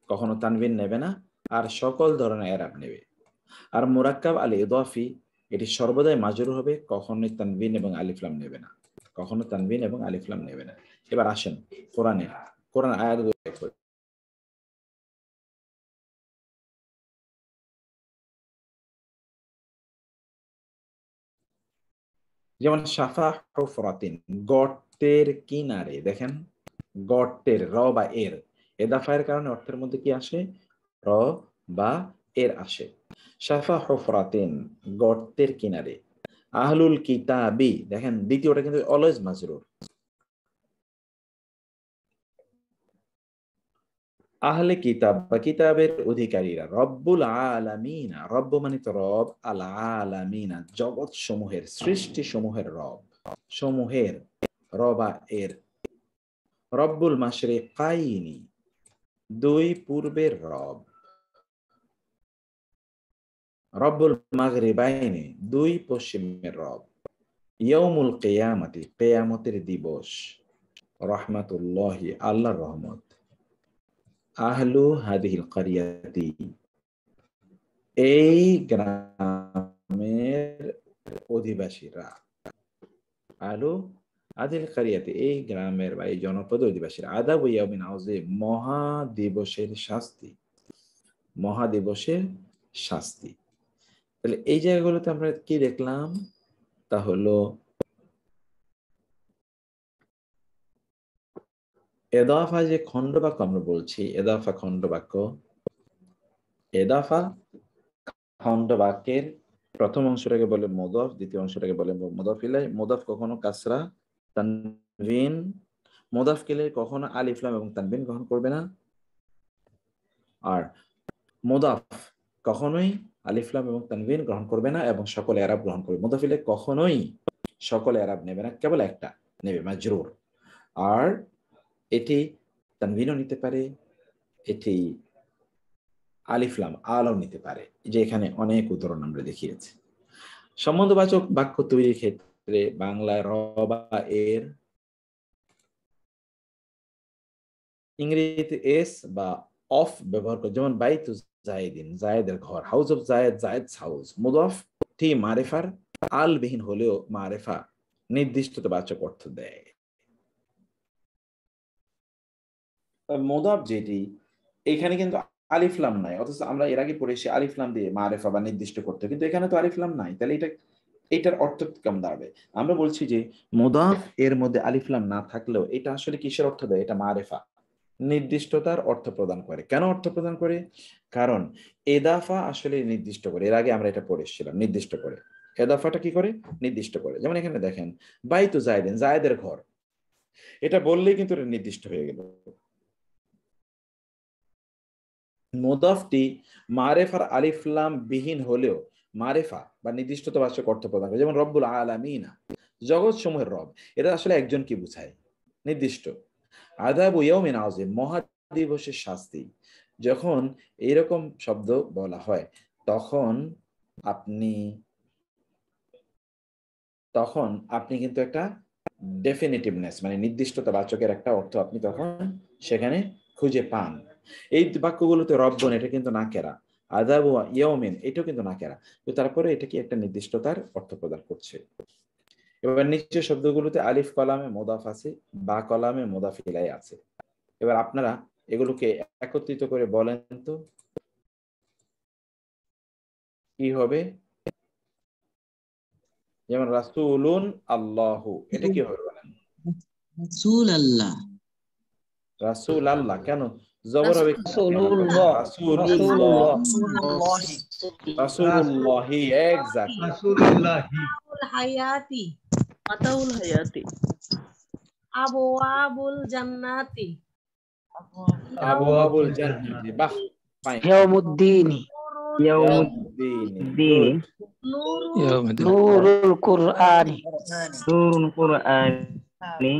[SPEAKER 1] কখনো তানবিন নেবে না, আর সকল ধরনের এরাব নেবে। আর মুরাক্কাব আল ইদাফি, এটি সর্বদাই মাজরুর হবে, কখনোই তানবিন এবং আলিফ লাম নেবে না, কখনো তানবিন এবং আলিফ লাম নেবে না। এবার আসেন কোরআন আয়াত, যেমন সাফা হুফরাতিন, গর্তের কিনারে। দেখেন গর্তের, র বা এর, এদাফায়ের কারণে অর্থের মধ্যে কি আসে, র বা এর আসে। সাফা হুফরাতিন, গর্তের কিনারে। আহলুল কিতাবি, দেখেন দ্বিতীয়টা কিন্তু অলওয়েজ মাজরুর। আহলে কিতাব বা কিতাবের অধিকারীরা। রব্বুল আলামিনা, রব্ব মানে তো রব, আল আলামিনা জগৎ সমূহের, সৃষ্টি সমূহের রব, সমূহের, রবা এর। রব্বুল মাশরিকাইনি, দুই পূর্বের রব। রব্বুল মাগরিবাইনি, দুই পশ্চিমের রব। ইয়াউমুল কিয়ামতি, কিয়ামতের দিবস। রহমাতুল্লাহি, আল্লাহর রহমত। আহলু হাদিহিল কারিয়াতি, এই গ্রামের অধিবাসীরা। আহলু হাদিহিল কারিয়াতি, এই গ্রামের বা এই জনপদের অধিবাসীরা। আযাবু ইয়াউমিন আযীম, মহাদিবসের শাস্তি, মহাদিবসের শাস্তি। তাহলে এই জায়গাগুলোতে আমরা কি দেখলাম, তা হলো এদাফা যে খণ্ড বাক্য আমরা বলছি, এদাফা খণ্ড বাক্য, এদাফা খণ্ড বাক্যের প্রথম অংশটাকে বলে মুদাফ, দ্বিতীয় অংশটাকে বলে মুদাফ ইলাইহি। মুদাফ কখনো কাসরা তানবিন, মুদাফ ইলাইহি কখনো আলিফ লাম এবং তানবিন গ্রহণ করবে না, আর মুদাফ কখনোই আলিফ লাম এবং তানবিন গ্রহণ করবে না এবং সকল এরাব গ্রহণ করবে। মুদাফ ইলাইহি কখনোই সকল এরাব নেবে না, কেবল একটা নেবে, মাজরুর। আর এটি তানবিনও নিতে পারে, এটি আলিফ লাম আলও নিতে পারে, যে এখানে অনেক উদাহরণ আমরা দেখিয়েছি। সম্বন্ধবাচক বাক্য তৈরির ক্ষেত্রে বাংলায় র বা এর, ইংরেজিতে এস বা অফ ব্যবহার করে, যেমন বাইতু জায়েদিন, জায়েদের ঘর, হাউস অফ জায়েদ, জায়েদস হাউস। মুদাফ টি মারিফার আল বিহীন হলেও মারিফা নির্দিষ্টতাবাচক অর্থ দেয়। মুদাফ যেটি, এখানে কিন্তু আলিফ লাম নাই, অথচ আমরা এর আগে পড়েছি আলিফ লাম দিয়ে মারিফা বা নির্দিষ্ট করতে, কিন্তু এখানে তো আলিফ লাম নাই, তাহলে এটার অর্থ কেমন দাঁড়াবে? আমরা বলছি যে মুদাফ এর মধ্যে আলিফ লাম না থাকলেও এটা আসলে কিসের অর্থ দেয়? এটা মারিফা, নির্দিষ্টতার অর্থ প্রদান করে। কেন অর্থ প্রদান করে? কারণ এদাফা আসলে নির্দিষ্ট করে, এর আগে আমরা এটা পড়েছিলাম, নির্দিষ্ট করে। এদাফাটা কি করে? নির্দিষ্ট করে। যেমন এখানে দেখেন বাইতু জায়েদিন, জায়েদের ঘর, এটা বললেই কিন্তু এটা নির্দিষ্ট হয়ে গেল। মুদাফটি মারিফার আলিফ লাম বিহীন হলেও মারিফা বা নির্দিষ্টতাবাচক অর্থ প্রদান করে। যেমন রব্বুল আলামিনা, জগৎ সমূহের রব, এটা আসলে একজন কি বোঝায়? নির্দিষ্ট। আযাবু ইয়াউমিন আযীম, মহা দিবসের শাস্তি। যখন এইরকম শব্দ বলা হয় তখন আপনি কিন্তু একটা ডেফিনিটিভনেস মানে নির্দিষ্টতাবাচকের একটা অর্থ আপনি তখন সেখানে খুঁজে পান। এই বাক্যগুলোতে রব্বন এটা কিন্তু নাকেরা, আযাবু ইয়াউমিন এটাও কিন্তু নাকেরা, তো তারপরে এটা কি একটা নির্দিষ্টতার অর্থ প্রদান করছে। এবার নিচের শব্দগুলোতে আলিফ কলামে মুদাফ আছে, বা কলামে মুদাফ ইলাইহি আছে। এবার আপনারা এগুলোকে একত্রিত করে বলেন তো কি হবে। যেমন রাসূলুন আল্লাহু, এটা কি হবে বলেন?
[SPEAKER 7] রাসূল আল্লাহ।
[SPEAKER 1] রাসূল আল্লাহ কেন জবর হবে?
[SPEAKER 4] রাসূলুল্লাহ,
[SPEAKER 1] রাসূলুল্লাহ,
[SPEAKER 5] রাসূলুল্লাহি,
[SPEAKER 1] রাসূলুল্লাহি, এক্স্যাক্টলি।
[SPEAKER 5] রাসূলুল্লাহি।
[SPEAKER 8] হায়াতি, মাতাউল হায়াতি, আবওয়াবুল জান্নাতি,
[SPEAKER 1] আবওয়াবুল জান্নাতি, বাহ, ফাইন।
[SPEAKER 4] ইয়াউমুদ্দিন,
[SPEAKER 1] ইয়াউমুদ্দিন,
[SPEAKER 4] নূরুল কুরআনি,
[SPEAKER 2] নূরুল কুরআনি,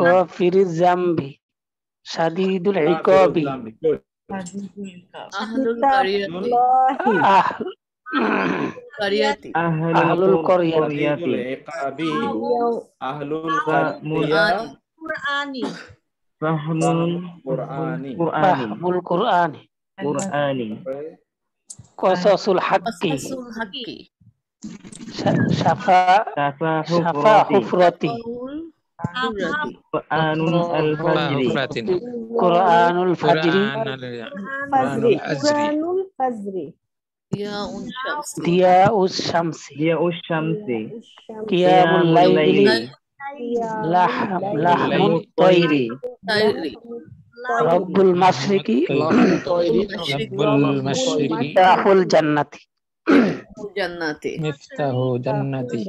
[SPEAKER 4] গাফিরিজ জামবি, শাদীদুল ইকাবি,
[SPEAKER 8] আহলুল কারিয়াতি, কারিয়াতি,
[SPEAKER 4] আহলুল কারিয়াতি,
[SPEAKER 1] ইকাবি, আহলুল কারিয়া,
[SPEAKER 8] কুরআনি,
[SPEAKER 2] ফাহমুল
[SPEAKER 1] কুরআনি,
[SPEAKER 4] ফাহমুল কুরআনি, কসাসুল হাক্কি,
[SPEAKER 8] আসাসুল হাক্কি,
[SPEAKER 4] শাফা হুফরাতি, কুরআনুল ফাজরি, দিয়াউস শামসি, কিয়ামুল লাইলি, লাহমুত তায়রি, রব্বুল মাশরিকি, মিফতাহুল জান্নাতি,
[SPEAKER 9] মিফতাহু জান্নাতি,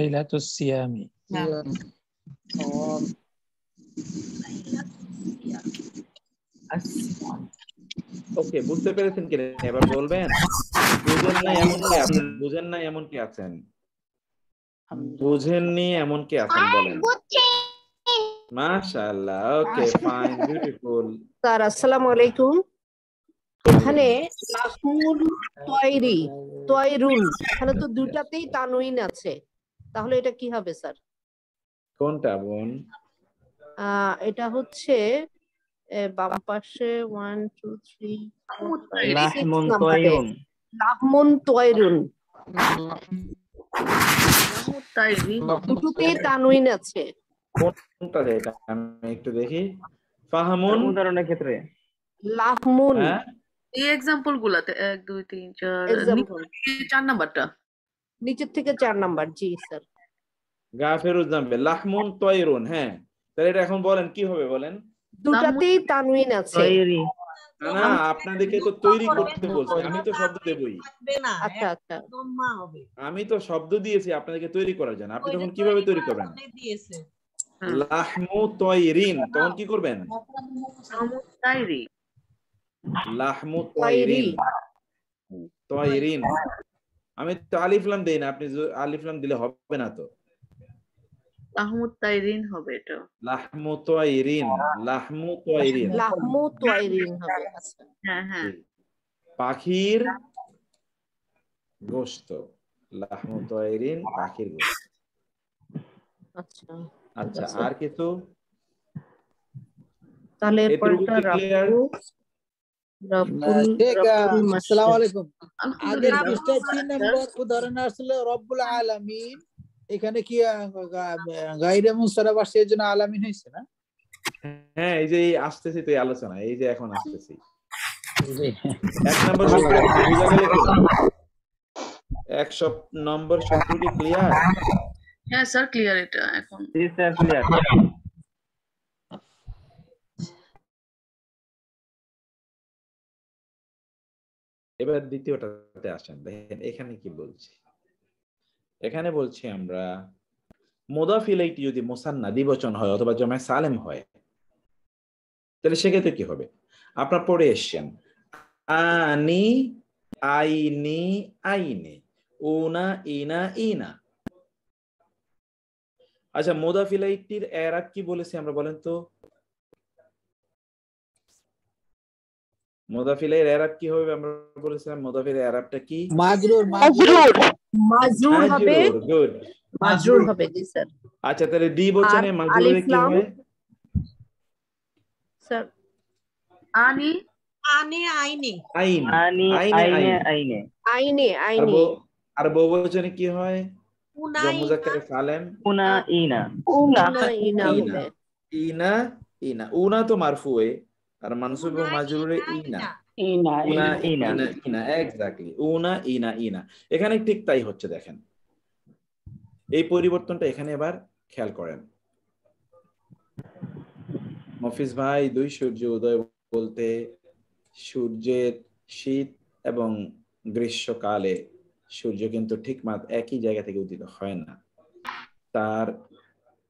[SPEAKER 8] লাইলাতুস
[SPEAKER 9] সিয়ামি।
[SPEAKER 1] ওকে, বুঝতে পেরেছেন কি? এবার বলবেন বুঝেন না এমন কি আছেন? বুঝেননি এমন কি আছেন বলেন। মাশাআল্লাহ, ওকে, ফাইন, বিউটিফুল।
[SPEAKER 10] স্যার আসসালামু আলাইকুম। এখানে লাহুল তয়রি, তয়রুন, এখানে তো দুটাতেই তানউইন আছে, তাহলে এটা কি হবে স্যার?
[SPEAKER 1] কোনটা বোন?
[SPEAKER 10] এটা হচ্ছে বাম পাশে 1 2 3
[SPEAKER 2] লাহমুন তয়রুন,
[SPEAKER 10] লাহমুন তয়রুন।
[SPEAKER 8] লাহমুত তাইরিন
[SPEAKER 10] দুটোতেই তানউইন আছে।
[SPEAKER 1] কোনটা এটা আমি একটু দেখি। ফাহমুন
[SPEAKER 2] উদাহরণের ক্ষেত্রে
[SPEAKER 10] লাহমুন
[SPEAKER 1] হ্যাঁ
[SPEAKER 8] এই এক্সাম্পল গুলাতে 1 2 3 4
[SPEAKER 10] এক্সাম্পল
[SPEAKER 8] 4 নাম্বারটা
[SPEAKER 10] নিচের থেকে 4 নাম্বার। জি স্যার।
[SPEAKER 1] গাফিরুজ জামবে লাহমুন তয়রুন। হ্যাঁ তাহলে এটা এখন বলেন কি হবে বলেন।
[SPEAKER 10] দুটাতেই তানউইন আছে।
[SPEAKER 2] তৈরি
[SPEAKER 1] না না আপনাদেরকে তো তৈরি করতে বলছি, আমি তো শব্দ দেবই।
[SPEAKER 10] আচ্ছা আচ্ছা
[SPEAKER 1] আমি তো শব্দ দিয়েছি আপনাদেরকে তৈরি করার জন্য, আপনি তখন কিভাবে তৈরি করবেন? লাহমু তয়রিন, তখন কি করবেন?
[SPEAKER 8] লাহমুত তাইরি
[SPEAKER 1] লাহমু তয়রিন, তয়রিন। আমি তো আলিফ লাম দেই না, আপনি আলিফ লাম দিলে হবে না তো।
[SPEAKER 8] লাহমুত তাইরিন হবে এটা।
[SPEAKER 1] লাহমু তয়রিন, লাহমু তয়রিন,
[SPEAKER 10] লাহমু তাইরিন হবে। আচ্ছা
[SPEAKER 8] হ্যাঁ হ্যাঁ
[SPEAKER 1] পাখির গোশত। লাহমু তয়রিন পাখির গোশত।
[SPEAKER 10] আচ্ছা
[SPEAKER 1] আচ্ছা আর কিছু?
[SPEAKER 10] তাহলে
[SPEAKER 1] এতটুকু
[SPEAKER 10] এরপরটা
[SPEAKER 1] কি clear?
[SPEAKER 11] আসসালামু আলাইকুম। আগের
[SPEAKER 8] আলহামদুলিল্লাহ
[SPEAKER 11] পৃষ্ঠায় 3 নম্বর উদাহরণে আসলে রব্বুল আলামিন, এখানে কি গায়রে মুনসারাফ আসছে এর জন্য আলামিন হইছে না?
[SPEAKER 1] হ্যাঁ এই যে আসতেছি তো এই আলোচনা, এই যে এখন আসতেছি। 1 নম্বর সূত্র বুঝা গেল কি? 1 নম্বর সূত্র কি ক্লিয়ার?
[SPEAKER 8] হ্যাঁ স্যার ক্লিয়ার এটা এখন।
[SPEAKER 2] জি স্যার ক্লিয়ার।
[SPEAKER 1] এবার দ্বিতীয়টাতে আসেন। দেখেন এখানে কি বলছি। এখানে বলছি আমরা মুদাফ ইলাইহি যদি মুসান্না দ্বিবচন হয় অথবা জামে সালেম হয় তাহলে সেক্ষেত্রে কি হবে? আপনারা পড়ে এসেছেন আনি, আইনি, আইনে, উনা, ইনা, ইনা। আচ্ছা মুদাফ ইলাইহির এরাব কি বলেছি আমরা বলেন তো? মুদাফ ইলাইহির এরাব কি হবে আমরা বলেছিলাম? মুদাফ ইলাইহির এরাবটা কি?
[SPEAKER 11] মাজরুর,
[SPEAKER 10] মাজরুর। মাজরুর হবে।
[SPEAKER 1] মাজরুর, গুড।
[SPEAKER 10] মাজরুর হবে। জি স্যার।
[SPEAKER 1] আচ্ছা তাহলে দ্বিবচনে
[SPEAKER 10] আর
[SPEAKER 1] মাজরুরে
[SPEAKER 10] আলিফ
[SPEAKER 1] কি
[SPEAKER 10] লাম?
[SPEAKER 1] হয়?
[SPEAKER 10] স্যার
[SPEAKER 8] আনি
[SPEAKER 12] আনে আইনে
[SPEAKER 1] আইন,
[SPEAKER 2] আনি
[SPEAKER 1] আইনে,
[SPEAKER 2] আইনে
[SPEAKER 1] আইন।
[SPEAKER 2] আইনে
[SPEAKER 10] আইনে
[SPEAKER 1] আর
[SPEAKER 10] আইনে
[SPEAKER 1] আর বহুবচনে কি হয়?
[SPEAKER 12] উনাই
[SPEAKER 1] জম মুজাক্কারে সালেম
[SPEAKER 2] উনা ইনা
[SPEAKER 10] উনা ইনা
[SPEAKER 1] ইনা,
[SPEAKER 10] হবে।
[SPEAKER 1] ইনা, ইনা। উনা তো মারফুয়ে আর মানসুব ও মাজরুরে ইনা।
[SPEAKER 2] ইনা
[SPEAKER 1] উনা,
[SPEAKER 2] ইনা
[SPEAKER 1] ইনা, ইনা, এক্স্যাক্টলি। উনা, ইনা, ইনা। এখানে ঠিক তাই হচ্ছে দেখেন। এই পরিবর্তনটা এখানে এবার খেয়াল করেন। মফিজ ভাই 2 সূর্য উদয় বলতে সূর্যের শীত এবং গ্রীষ্মকালে সূর্য কিন্তু ঠিক একই জায়গা থেকে উদিত হয় না, তার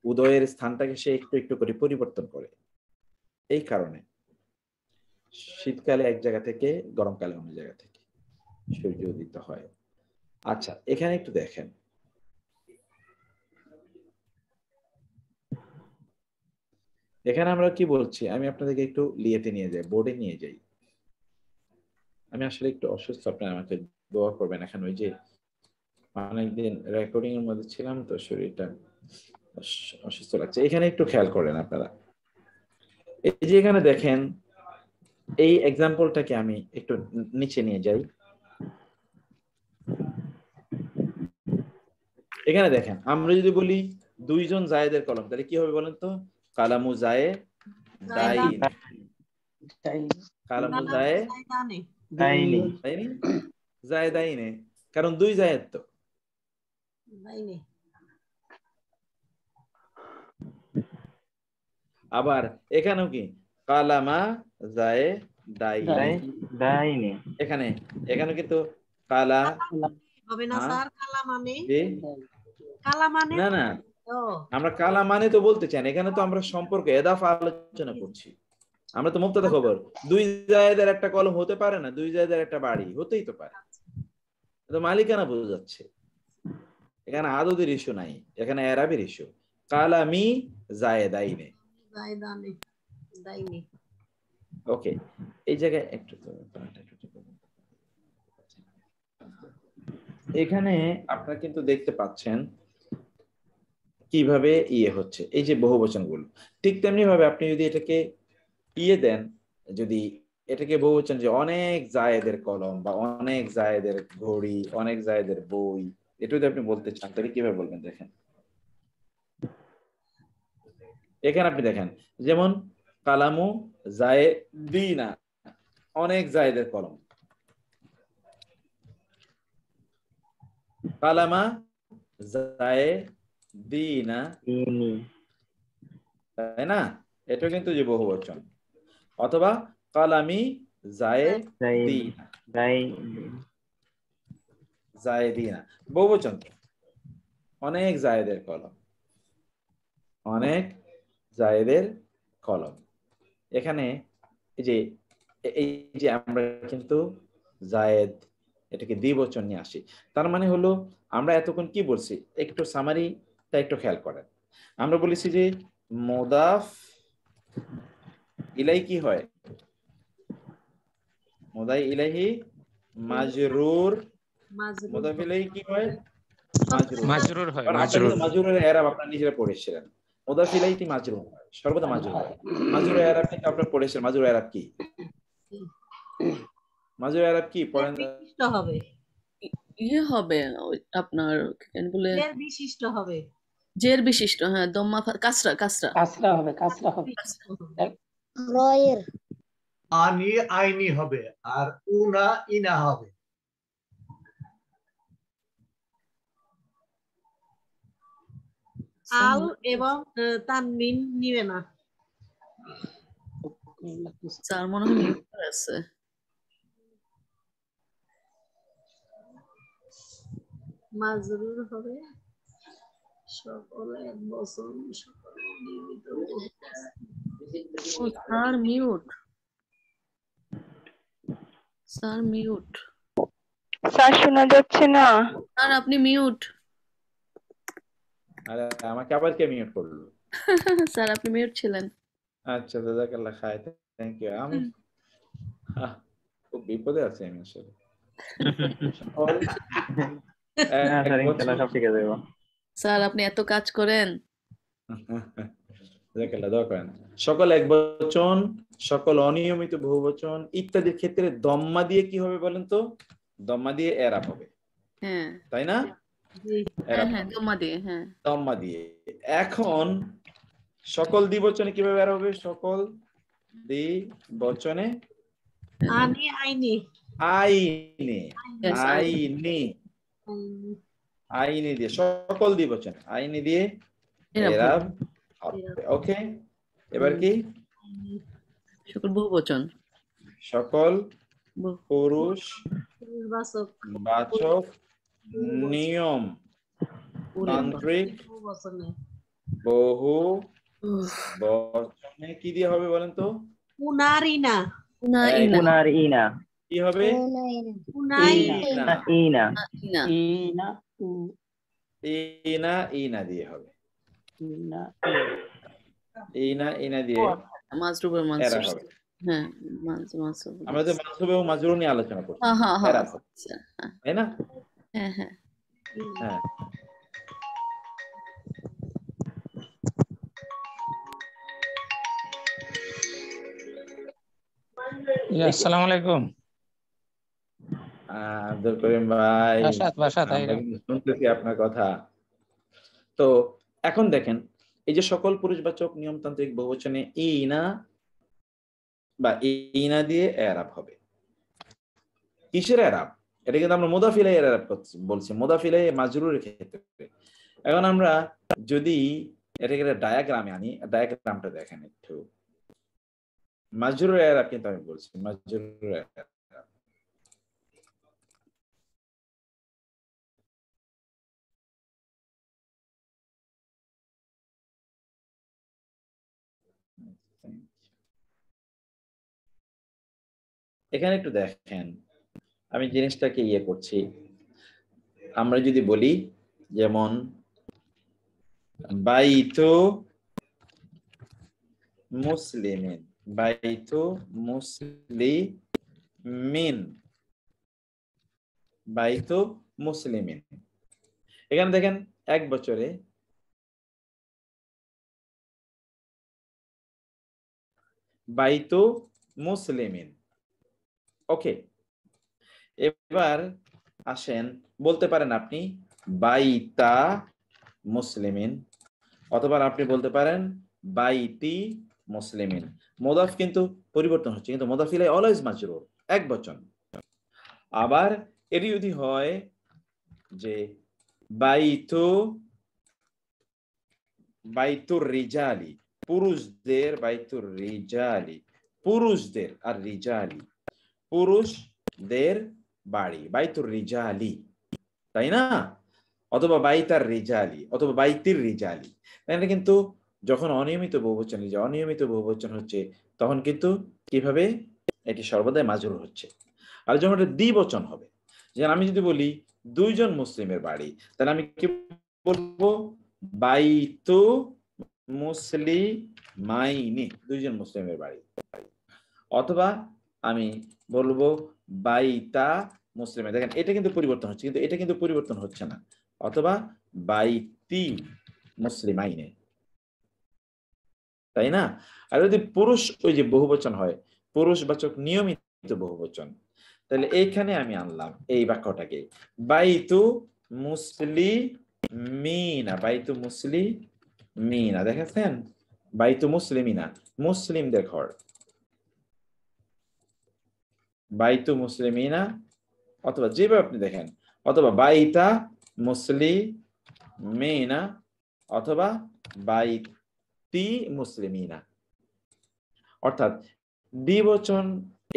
[SPEAKER 1] উদয়ের স্থানটাকে সে একটু একটু করে পরিবর্তন করে। এই কারণে শীতকালে এক জায়গা থেকে গরমকালে অন্য জায়গা থেকে সূর্য উদিত হয়। আচ্ছা এখানে একটু দেখেন, এখানে আমরা কি বলছি, আমি আপনাদেরকে একটু লিয়েতে নিয়ে যাই, বোর্ডে নিয়ে যাই। আমি আসলে একটু অসুস্থ, আপনারা আমাকে দোয়া করবেন। এখন ওই যে অনেকদিন রেকর্ডিং এর মধ্যে ছিলাম তো শরীরটা অসুস্থ লাগছে। এখানে একটু খেয়াল করেন আপনারা, এই যে এখানে দেখেন এই এক্সাম্পলটাকে আমি একটু নিচে নিয়ে যাই। এখানে দেখেন আমরা যদি বলি 2 জন জায়েদের কলম তাহলে কি হবে বলেন তো? কালামু জায়ে দাইন, কালামু জায়ে
[SPEAKER 2] দাইনি
[SPEAKER 1] দাইনি, জায়ে দাইনে, কারণ 2 জায়েদ তো। আবার এখানেও কি কালামা জায়ে দাইনি, এখানে কিন্তু কালা
[SPEAKER 12] হবে না স্যার কালা মানে
[SPEAKER 1] না না আমরা কালা মানে তো বলতে চাই না, এখানে তো আমরা সম্পর্ক এদাফা আলোচনা করছি। আমরা তো মুবতাদা খবর, 2 জায়েদের একটা কলম হতে পারে না, 2 জায়েদের একটা বাড়ি হতেই তো পারে, তো মালিকানা বোঝাচ্ছে। এখানে আদদের ইস্যু নাই, এখানে এরাবের ইস্যু। কালামি জায়েদাইনে, ওকে। এই জায়গায় একটু এখানে আপনারা কিন্তু দেখতে পাচ্ছেন কিভাবে ইয়ে হচ্ছে, এই যে বহুবচনগুলো। ঠিক তেমনি ভাবে আপনি যদি এটাকে ইয়ে দেন, যদি এটাকে বহুবচন যে অনেক জায়েদের কলম বা অনেক জায়েদের ঘড়ি, অনেক জায়েদের বই, এটা যদি আপনি বলতে চান তাহলে কিভাবে বলবেন দেখেন, এখানে আপনি দেখেন যেমন কালামু জায়েদিনা, অনেক জায়েদের কলম, কালামা জায়েদিনা, তাই না? এটা কিন্তু যে বহুবচন। অথবা কালামি জায়েদিনা, জায়েদিনা বহুবচন, অনেক জায়েদের কলম, অনেক জায়েদের কলম। এখানে এই যে আমরা কিন্তু জায়েদ এটাকে দ্বিবচন নিয়ে আসি, তার মানে হলো আমরা এতক্ষণ কি বলছি একটু সামারিটা একটু খেয়াল করেন। আমরা বলেছি যে মুদাফ ইলাই কি হয়, মুদাফ ইলাইহি মাজরুর, মুদাফ ইলাইহি কি হয়,
[SPEAKER 9] মাজরুর হয়,
[SPEAKER 1] মাজরুরের এরাব আপনারা নিজেরা পড়েছিলেন। মুদাফ ইলাইহি মাজরুর হয়, সর্বদা মাজরুর হয়। মাজরুরের এরাব কি আপনারা পড়েছেন? মাজরুরের এরাব কি? মাজরুরের এরাব কি পড়েন?
[SPEAKER 12] বিশিষ্ট হবে,
[SPEAKER 8] ইয়ে হবে আপনার কেন বলে
[SPEAKER 12] জের বিশিষ্ট হবে,
[SPEAKER 8] জের বিশিষ্ট, হ্যাঁ দম্মা কাসরা, কাসরা
[SPEAKER 4] কাসরা হবে, কাসরা হবে।
[SPEAKER 6] রয়ের
[SPEAKER 5] আনি আইনি হবে, আর উনা ইনা হবে।
[SPEAKER 12] আল এবং তানমিন নিবে না।
[SPEAKER 8] স্যার মনে হয় মিউট আছে।
[SPEAKER 12] মাজরুর হবে সকল এক বচন, সকল নিয়মিত
[SPEAKER 8] sir mute, sir mute,
[SPEAKER 13] sir শোনা যাচ্ছে না।
[SPEAKER 8] স্যার আপনি মিউট।
[SPEAKER 1] আরে আমাকে আবার কে মিউট করলো?
[SPEAKER 8] স্যার আপনি মিউট ছিলেন।
[SPEAKER 1] আচ্ছা জাযাকাল্লাহ খায়, থ্যাংক ইউ। আমি খুব বিপদে আছি আমি আসলে।
[SPEAKER 8] স্যার আপনি এত কাজ করেন।
[SPEAKER 1] জাযাকাল্লাহ, দোয়া করেন। সকল এক বচন, সকল অনিয়মিত বহুবচন ইত্যাদির ক্ষেত্রে দম্মা দিয়ে কি হবে বলেন তো? দম্মা দিয়ে এরাব হবে,
[SPEAKER 8] হ্যাঁ
[SPEAKER 1] তাই না?
[SPEAKER 8] হ্যাঁ দম্মা দিয়ে, হ্যাঁ
[SPEAKER 1] দম্মা দিয়ে। এখন সকল দ্বিবচনে কিভাবে এরাব হবে? সকল দ্বিবচনে
[SPEAKER 12] আনি আইনি,
[SPEAKER 1] আইনে, আইনি, আইনি দিয়ে, সকল দ্বিবচনে আইনি দিয়ে এরাব হবে। ওকে, এবার কি?
[SPEAKER 8] সকল বহুবচন,
[SPEAKER 1] সকল পুরুষ বাচক নিয়ম তান্ত্রিক বহু বচনে কি দিয়ে হবে বলেন তো?
[SPEAKER 12] উনারিনা,
[SPEAKER 13] উনারিনা
[SPEAKER 1] কি হবে?
[SPEAKER 12] উনাইনা,
[SPEAKER 13] ইনা
[SPEAKER 4] ইনা
[SPEAKER 1] ইনা, ইনা দিয়ে হবে। ইনা, ইনা দিয়ে
[SPEAKER 8] মাজরুবের
[SPEAKER 1] এরাব
[SPEAKER 8] মানসুব,
[SPEAKER 1] হবে।
[SPEAKER 8] হ্যাঁ মানসুব,
[SPEAKER 1] আমরা তো মানসুব এবং মাজরুর নিয়ে আলোচনা করছি,
[SPEAKER 8] হ্যাঁ হ্যাঁ
[SPEAKER 1] এরাব হবে, তাই না?
[SPEAKER 8] হ্যাঁ হ্যাঁ
[SPEAKER 1] হ্যাঁ।
[SPEAKER 9] আসসালামু আলাইকুম।
[SPEAKER 1] আব্দুল করিম ভাই,
[SPEAKER 9] বাসাত
[SPEAKER 1] আমরা কিন্তু শুনতেছি আপনার কথা। তো এখন দেখেন এই যে সকল পুরুষবাচক নিয়মতান্ত্রিক বহুবচনে ইনা বা ইনা দিয়ে এরাব হবে। কিসের এরাব? এটা কিন্তু আমরা মুদাফ ইলাইহি এরাব বলছি, মুদাফ ইলাইহি মাজরুরের ক্ষেত্রে। এখন আমরা যদি এটাকে ডায়াগ্রামে আনি, ডায়াগ্রামটা দেখেন একটু। মাজরুরের এরাব কিন্তু আমি বলছি, মাজরুরের এরাব। এখানে একটু দেখেন, আমি জিনিসটাকে ইয়ে করছি। আমরা যদি বলি যেমন বাইতু মুসলিমিন, বাইতু মুসলিমিন, বাইতু মুসলিমিন। এখানে দেখেন এক বছরে বাইতু মুসলিমিন। ওকে, এবার আসেন বলতে পারেন আপনি বাইতা মুসলিমিন, অথবা আপনি বলতে পারেন বাইতি মুসলিমিন। মুদাফ কিন্তু পরিবর্তন হচ্ছে, কিন্তু মুদাফ ইলাইহি অলওয়েজ মাজরুর, এক বচন। আবার এটি যদি হয় যে বাইতুর রিজালি, পুরুষদের, বাইতুর রিজালি পুরুষদের, আর রিজালি পুরুষদের বাড়ি, বাইতুর রিজালি, তাই না? অথবা বাইতার রিজালি, অথবা বাইতির রিজালি। তাহলে কিন্তু যখন অনিয়মিত বহুবচন, যে অনিয়মিত বহুবচন হচ্ছে, তখন কিন্তু কিভাবে এটি সর্বদাই মাজরুর হচ্ছে। আর যখন এটা দ্বিবচন হবে, যেমন আমি যদি বলি দুইজন মুসলিমের বাড়ি, তাহলে আমি কি বলবো? বাইতু মুসলিমাইনি, দুইজন মুসলিমের বাড়ি। অথবা আমি বলবো বাইতা মুসলিমে। দেখেন এটা কিন্তু পরিবর্তন হচ্ছে, কিন্তু এটা কিন্তু পরিবর্তন হচ্ছে না। অথবা বাইতি মুসলিমাইনে, তাই না? আর যদি পুরুষ ওই যে বহুবচন হয়, পুরুষবাচক নিয়মিত বহুবচন, তাহলে এইখানে আমি আনলাম এই বাক্যটাকে বাইতু মুসলিমিনা, বাইতু মুসলিমিনা। দেখেছেন? বাইতু মুসলিমিনা, মুসলিমদের ঘর, বাইতু মুসলিমিনা, অথবা যেভাবে আপনি দেখেন, অথবা বাইতা মুসলিমিনা, অথবা বাইতি মুসলিমিনা। অর্থাৎ দ্বিবচন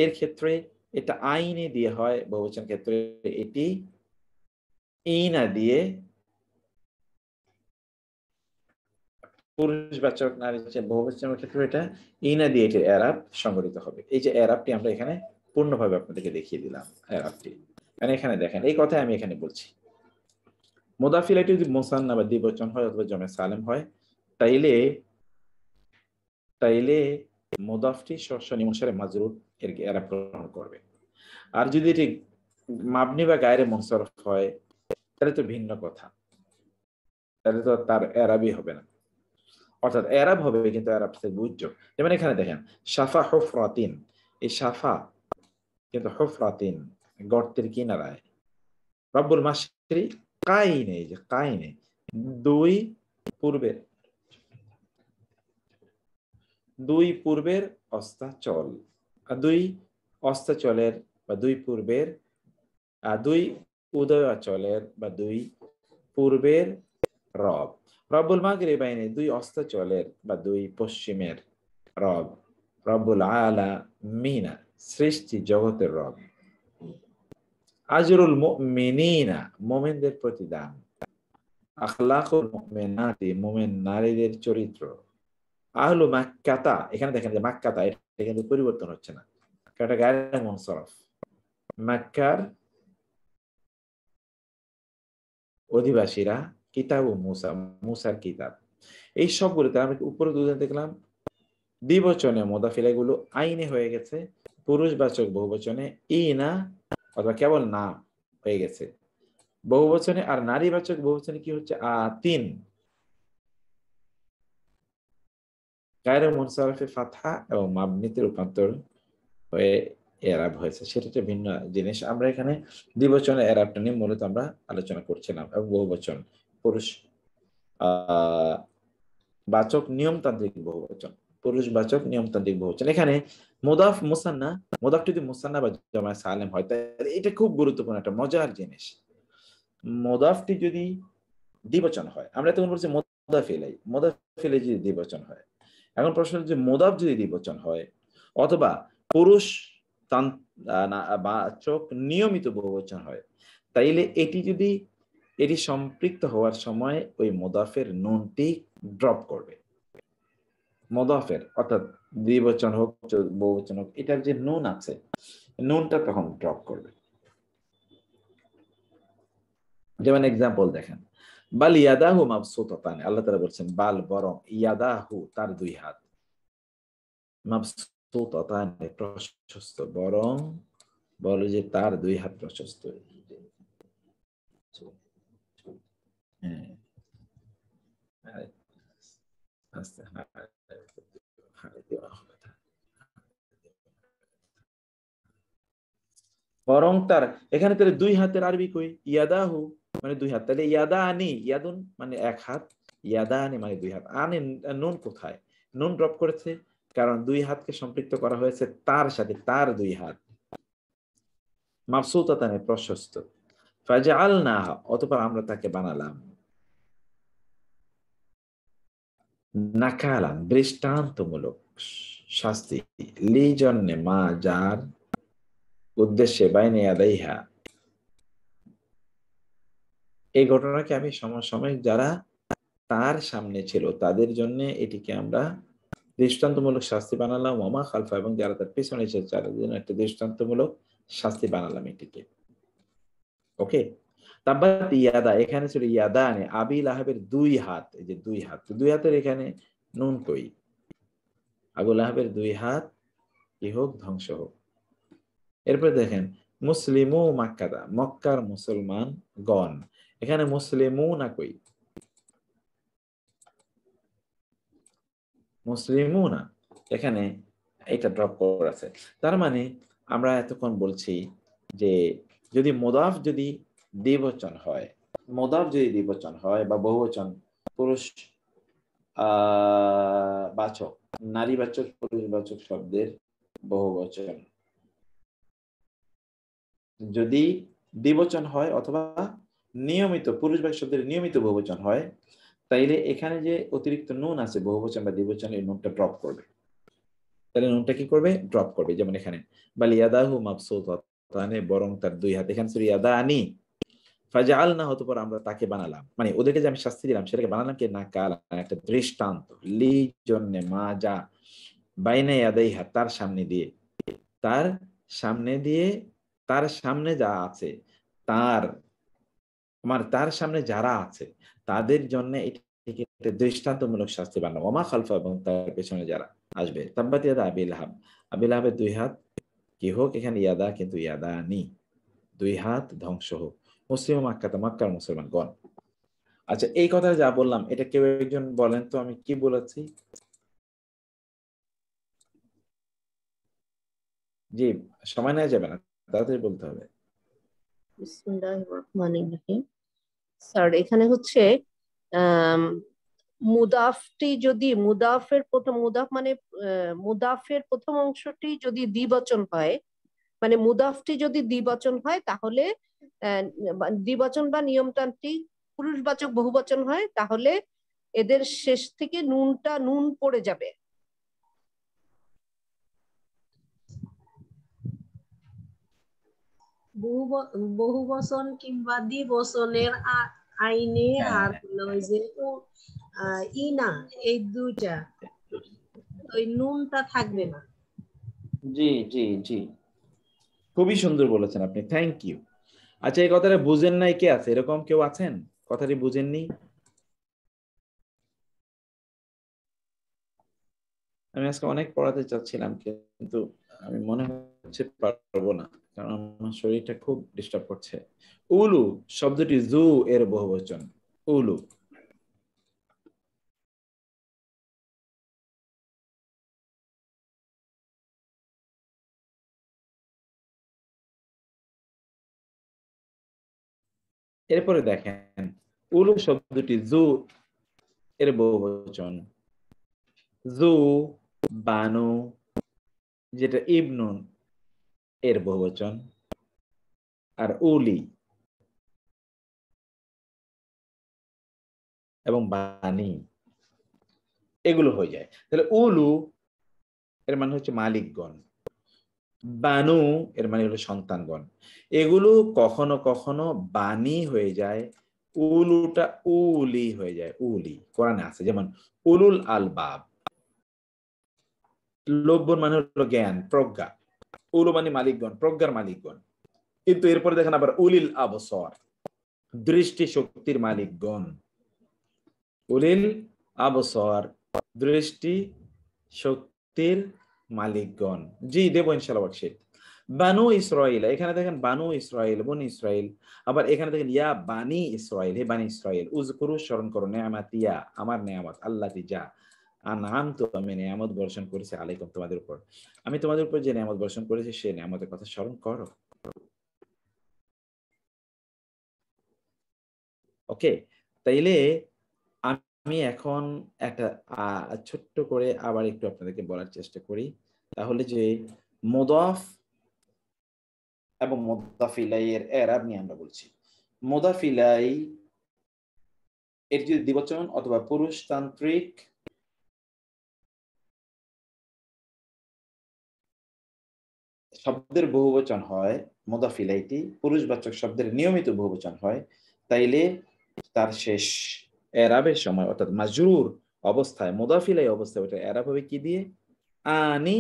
[SPEAKER 1] এর ক্ষেত্রে এটা আইনে দিয়ে হয়, বহুবচন ক্ষেত্রে এটি ইনা দিয়ে, পুরুষবাচক নারী বহুবচনের ক্ষেত্রে এটা ইনা দিয়ে এটির এরাব সংগঠিত হবে। এই যে এরাবটি আমরা এখানে পূর্ণভাবে আপনাদেরকে দেখিয়ে দিলাম। এরাবটি মানে এখানে দেখেন, এই কথাই আমি এখানে বলছি। মুদাফ ইলাইহি যদি মুসান্না বা দ্বিবচন হয় অথবা জমে সালেম হয়, তাইলে মুদাফটি সরাসরি মুনসারিফ মাজরুর এর এরাব গ্রহণ করবে। আর যদি এটি মাবনি বা গায়রে মুনসারিফ হয়, তাহলে তো ভিন্ন কথা, তাহলে তো তার এরাবই হবে না। অর্থাৎ এরাব হবে, কিন্তু এরাব থেকে বুঝছো। যেমন এখানে দেখেন শাফা হুফরাতিন, এই শাফা কিন্তু হুফরাতিন গর্তের কিনারায়, রব্বুল মাশরি কাইনে, যে কাইনে দুই পূর্বের অস্তাচল, দুই অস্তাচলের বা দুই পূর্বের, দুই উদয়াচলের বা দুই পূর্বের রব, রব্বুল মাগরিবাইনে দুই অস্তাচলের বা দুই পশ্চিমের রব, রব্বুল আলামিনা সৃষ্টি জগতের রব, আজরুল মুমিনিনা মুমিনদের প্রতিদান, আখলাকুল মুমিনাতি মুমিন নারীদের চরিত্র, আহলু মাক্কাতা, এখানে দেখেন যে মাক্কাতা এটা কিন্তু পরিবর্তন হচ্ছে না, এটা গায়রে মুনসারিফ, মক্কার অধিবাসীরা, কিতাব ও মুসা, মুসার কিতাব। এই সবগুলোতে আমি উপরে দুজন দেখলাম দ্বিবচনে মুদাফ ইলাইহি গুলো আইনে হয়ে গেছে, পুরুষবাচক বহুবচনে ইনা অথবা কেবল না হয়ে গেছে বহুবচনে, আর নারীবাচক বহুবচনে কি হচ্ছে? আতিন, গায়রে মুনসারিফে ফাতহা এবং মাবনিতে রূপান্তর হয়ে এরাব হয়েছে, সেটা একটা ভিন্ন জিনিস। আমরা এখানে দ্বিবচনের এরাবটা নিয়ে মূলত আমরা আলোচনা করছিলাম, এবং বহুবচন পুরুষ বাচক নিয়মতান্ত্রিক বহুবচন, পুরুষবাচক নিয়মতান্ত্রিক বহুবচন। এখানে মুদাফ মুসান্না, মুদাফ যদি মুসান্না বা জামা সালেম হয়, তাহলে এটা খুব গুরুত্বপূর্ণ একটা মজার জিনিস। মুদাফটি যদি দ্বিবচন হয়, আমরা তখন বলছি মুদাফ ইলাইহি, মুদাফ ইলাইহি যদি দ্বিবচন হয়, এখন প্রশ্ন হচ্ছে মুদাফ যদি দ্বিবচন হয় অথবা পুরুষ বাচক নিয়মিত বহুবচন হয়, তাইলে এটি সম্পৃক্ত হওয়ার সময় ওই মুদাফের নুনটি ড্রপ করবে। মুদাফের অর্থাৎ দ্বিবচন হোক বহুবচন হোক, এটার যে নুন আছে, নুনটা তখন ড্রপ করবে। যেমন এক্সাম্পল দেখেন, বাল ইয়াদাহু মাবসুতাতান, আল্লাহ তাআলা বলছেন বাল বরং, ইয়াদাহু তার দুই হাত, মাবসুতাতান প্রশস্ত, বরং বলে যে তার দুই হাত প্রশস্ত। বরং তার, এখানে তার দুই হাতের আরবি কই? ইয়াদাহু, মানে 2 হাত। তাহলে ইয়াদানি, ইয়াদুন মানে 1 হাত, ইয়াদানি মানে 2 হাত। আনি নুন কোথায়? নুন ড্রপ করেছে কারণ 2 হাতকে সম্পৃক্ত করা হয়েছে তার সাথে, তার 2 হাত। মাবসুতাতানে প্রশস্ত। ফাজআলনাহা অতঃপর আমরা তাকে বানালাম নাকালান দৃষ্টান্তমূলক শাস্তি, লি জন্যে মা যার উদ্দেশ্যে বাইনে ইয়াদাইহা, এই ঘটনাকে আমি সমসাময়িক যারা তার সামনে ছিল তাদের জন্য এটিকে আমরা দৃষ্টান্তমূলক শাস্তি বানালাম, ওমা খালফা এবং যারা তার পিছনে ছিল তাদের জন্য একটা দৃষ্টান্তমূলক শাস্তি বানালাম এটিকে। ওকে, তাব্বাত ইয়াদা, এখানে ছিল ইয়াদানে আবি লাহাবের 2 হাত। এই যে 2 হাত, 2 হাতের এখানে নুন কই? আবু লাহাবের 2 হাত কি হোক, ধ্বংস হোক। এরপরে দেখেন মুসলিমু মাক্কাদা, মক্কার মুসলমান গণ। এখানে মুসলিমু না কই? মুসলিমু না, এখানে এটা ড্রপ করা আছে। তার মানে আমরা এতক্ষণ বলছি যে যদি মুদাফ যদি দ্বিবচন হয়, মুদাফ যদি দ্বিবচন হয় বা বহুবচন, পুরুষ বাচক, নারীবাচক, পুরুষবাচক শব্দের বহুবচন যদি দ্বিবচন হয় অথবা নিয়মিত পুরুষবাচক শব্দের নিয়মিত বহুবচন হয়, তাইলে এখানে যে অতিরিক্ত নুন আছে বহুবচন বা দ্বিবচন, এই নুনটা ড্রপ করবে। তাহলে নুনটা কি করবে? ড্রপ করবে। যেমন এখানে বাল ইয়াদাহু মাবসুতাতানে, বরং তার 2 হাত। এখানে ছিল ইয়াদানি, ফাজআলনা অতঃপর আমরা তাকে বানালাম, মানে ওদেরকে যে আমি শাস্তি দিলাম সেটাকে বানালাম কি না কাল, একটা দৃষ্টান্ত, লি জন্য মা যা বাইনে ইয়াদাইহা তার সামনে দিয়ে, তার সামনে দিয়ে, তার সামনে যা আছে, তার আমার তার সামনে যারা আছে তাদের জন্য এটিকে একটা দৃষ্টান্তমূলক শাস্তি বানালাম, ওমা খালফা এবং তার পেছনে যারা আসবে। তাব্বাত ইয়াদা আবি লাহাব, আবি লাহাবের 2 হাত কি হোক? এখানে ইয়াদা কিন্তু ইয়াদানি, 2 হাত ধ্বংস হোক। মুসলিম মাক্কাতে, মক্কার মুসলমানগণ। আচ্ছা, এই কথা যা বললাম এটা কেউ একজন বলেন তো আমি কি বলেছি? জি, সময় নেওয়া যাবে না, তাড়াতাড়ি বলতে হবে।
[SPEAKER 10] বিসমিল্লাহির রহমানির রহিম। স্যার এখানে হচ্ছে মুদাফটি যদি মুদাফের প্রথম, মুদাফ মানে মুদাফের প্রথম অংশটি যদি দ্বিবচন হয়, মানে মুদাফটি যদি দ্বিবচন হয় তাহলে দ্বিবচন বা নিয়মতান্ত্রিক পুরুষবাচক বহুবচন হয়, তাহলে এদের শেষ থেকে নুনটা নুন পড়ে যাবে।
[SPEAKER 12] বহুবচন কিংবা দ্বিবচনের আইনে আর ওই যে ইনা, এই দুইটা ওই নুনটা থাকবে না।
[SPEAKER 1] জি জি জি, খুবই সুন্দর বলেছেন আপনি, থ্যাংক ইউ। আচ্ছা, এই কথাটা বুঝেন নাই কে আছে? এরকম কেউ আছেন কথাটি বুঝেননি? আমি আজকে অনেক পড়াতে চাচ্ছিলাম কিন্তু আমি মনে হচ্ছে পারবো না, কারণ আমার শরীরটা খুব ডিস্টার্ব করছে। উলু শব্দটি জু এর বহুবচন, উলু। এরপরে দেখেন উলু শব্দটি জু এর বহুবচন, জু, বানু যেটা ইবনুন এর বহুবচন, আর উলি এবং বানি এগুলো হয়ে যায়। তাহলে উলু এর মানে হচ্ছে মালিকগণ, বানু এর মানে হলো সন্তানগণ। এগুলো কখনো কখনো বানি হয়ে যায়, উলুটা উলি হয়ে যায়, উলি কোরআনে আছে। যেমন উলুল আলবাব, লোভন মানে হলো জ্ঞান, প্রজ্ঞা। উলু মানে মালিকগণ, প্রজ্ঞার মালিকগণ। কিন্তু এরপরে দেখেন আবার উলিল আবসর, দৃষ্টি শক্তির মালিকগণ। উলিল আবসর, দৃষ্টি শক্তির মালিকগণ। জি দেব ইনশাআল্লাহ বর্ষিত। বানু ইসরাইল, এখানে দেখেন বানু ইসরাইল, বনি ইসরাইল। আবার এখানে দেখেন ইয়া বানি ইসরাইল, হে বানি ইসরাইল। উযকুরু স্মরণ করো, নিয়ামাতিয়া আমার নিয়ামত, আল্লাতি যা আনআমতু আমি নিয়ামত বর্ষণ করেছি আলাইকুম তোমাদের উপর, আমি তোমাদের উপর যে নিয়ামত বর্ষণ করেছি সেই নিয়ামতের কথা স্মরণ করো। ওকে, তাইলে আমি এখন একটা ছোট্ট করে আবার একটু আপনাদেরকে বলার চেষ্টা করি, তাহলে যে মুদাফ এবং মুদাফ ইলাইহির এরাব নিয়ে আমরা বলছি। মুদাফ ইলাইহি এর যদি দ্বিবচন অথবা পুরুষতান্ত্রিক শব্দের বহুবচন হয়, মুদাফ ইলাইহিটি পুরুষবাচক শব্দের নিয়মিত বহুবচন হয়, তাইলে তার শেষ এরাবের সময় অর্থাৎ মাজরুর অবস্থায়, মুদাফ ইলাইহি অবস্থায় ওটা এরাব হবে কি দিয়ে? আনি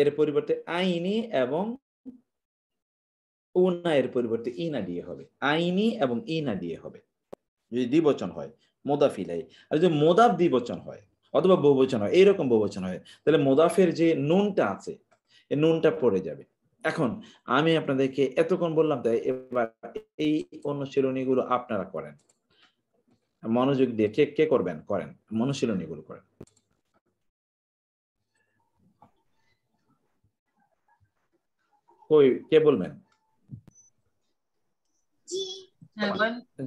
[SPEAKER 1] এর পরিবর্তে আইনি এবং উনা এর পরিবর্তে ইনা দিয়ে হবে। আইনি এবং ইনা দিয়ে হবে যদি দ্বিবচন হয় মুদাফ ইলাইহি। আর যদি মুদাফ দ্বিবচন হয় অথবা বহুবচন হয়, এইরকম বহুবচন হয়, তাহলে মুদাফের যে নুনটা আছে এই নুনটা পড়ে যাবে। এখন আমি আপনাদেরকে এতক্ষণ বললাম, তাই এবার এই অনুশীলনীগুলো আপনারা করেন মনোযোগ দিয়ে। কে কে করবেন? করেন, অনুশীলনীগুলো করেন। কই কে বলবেন?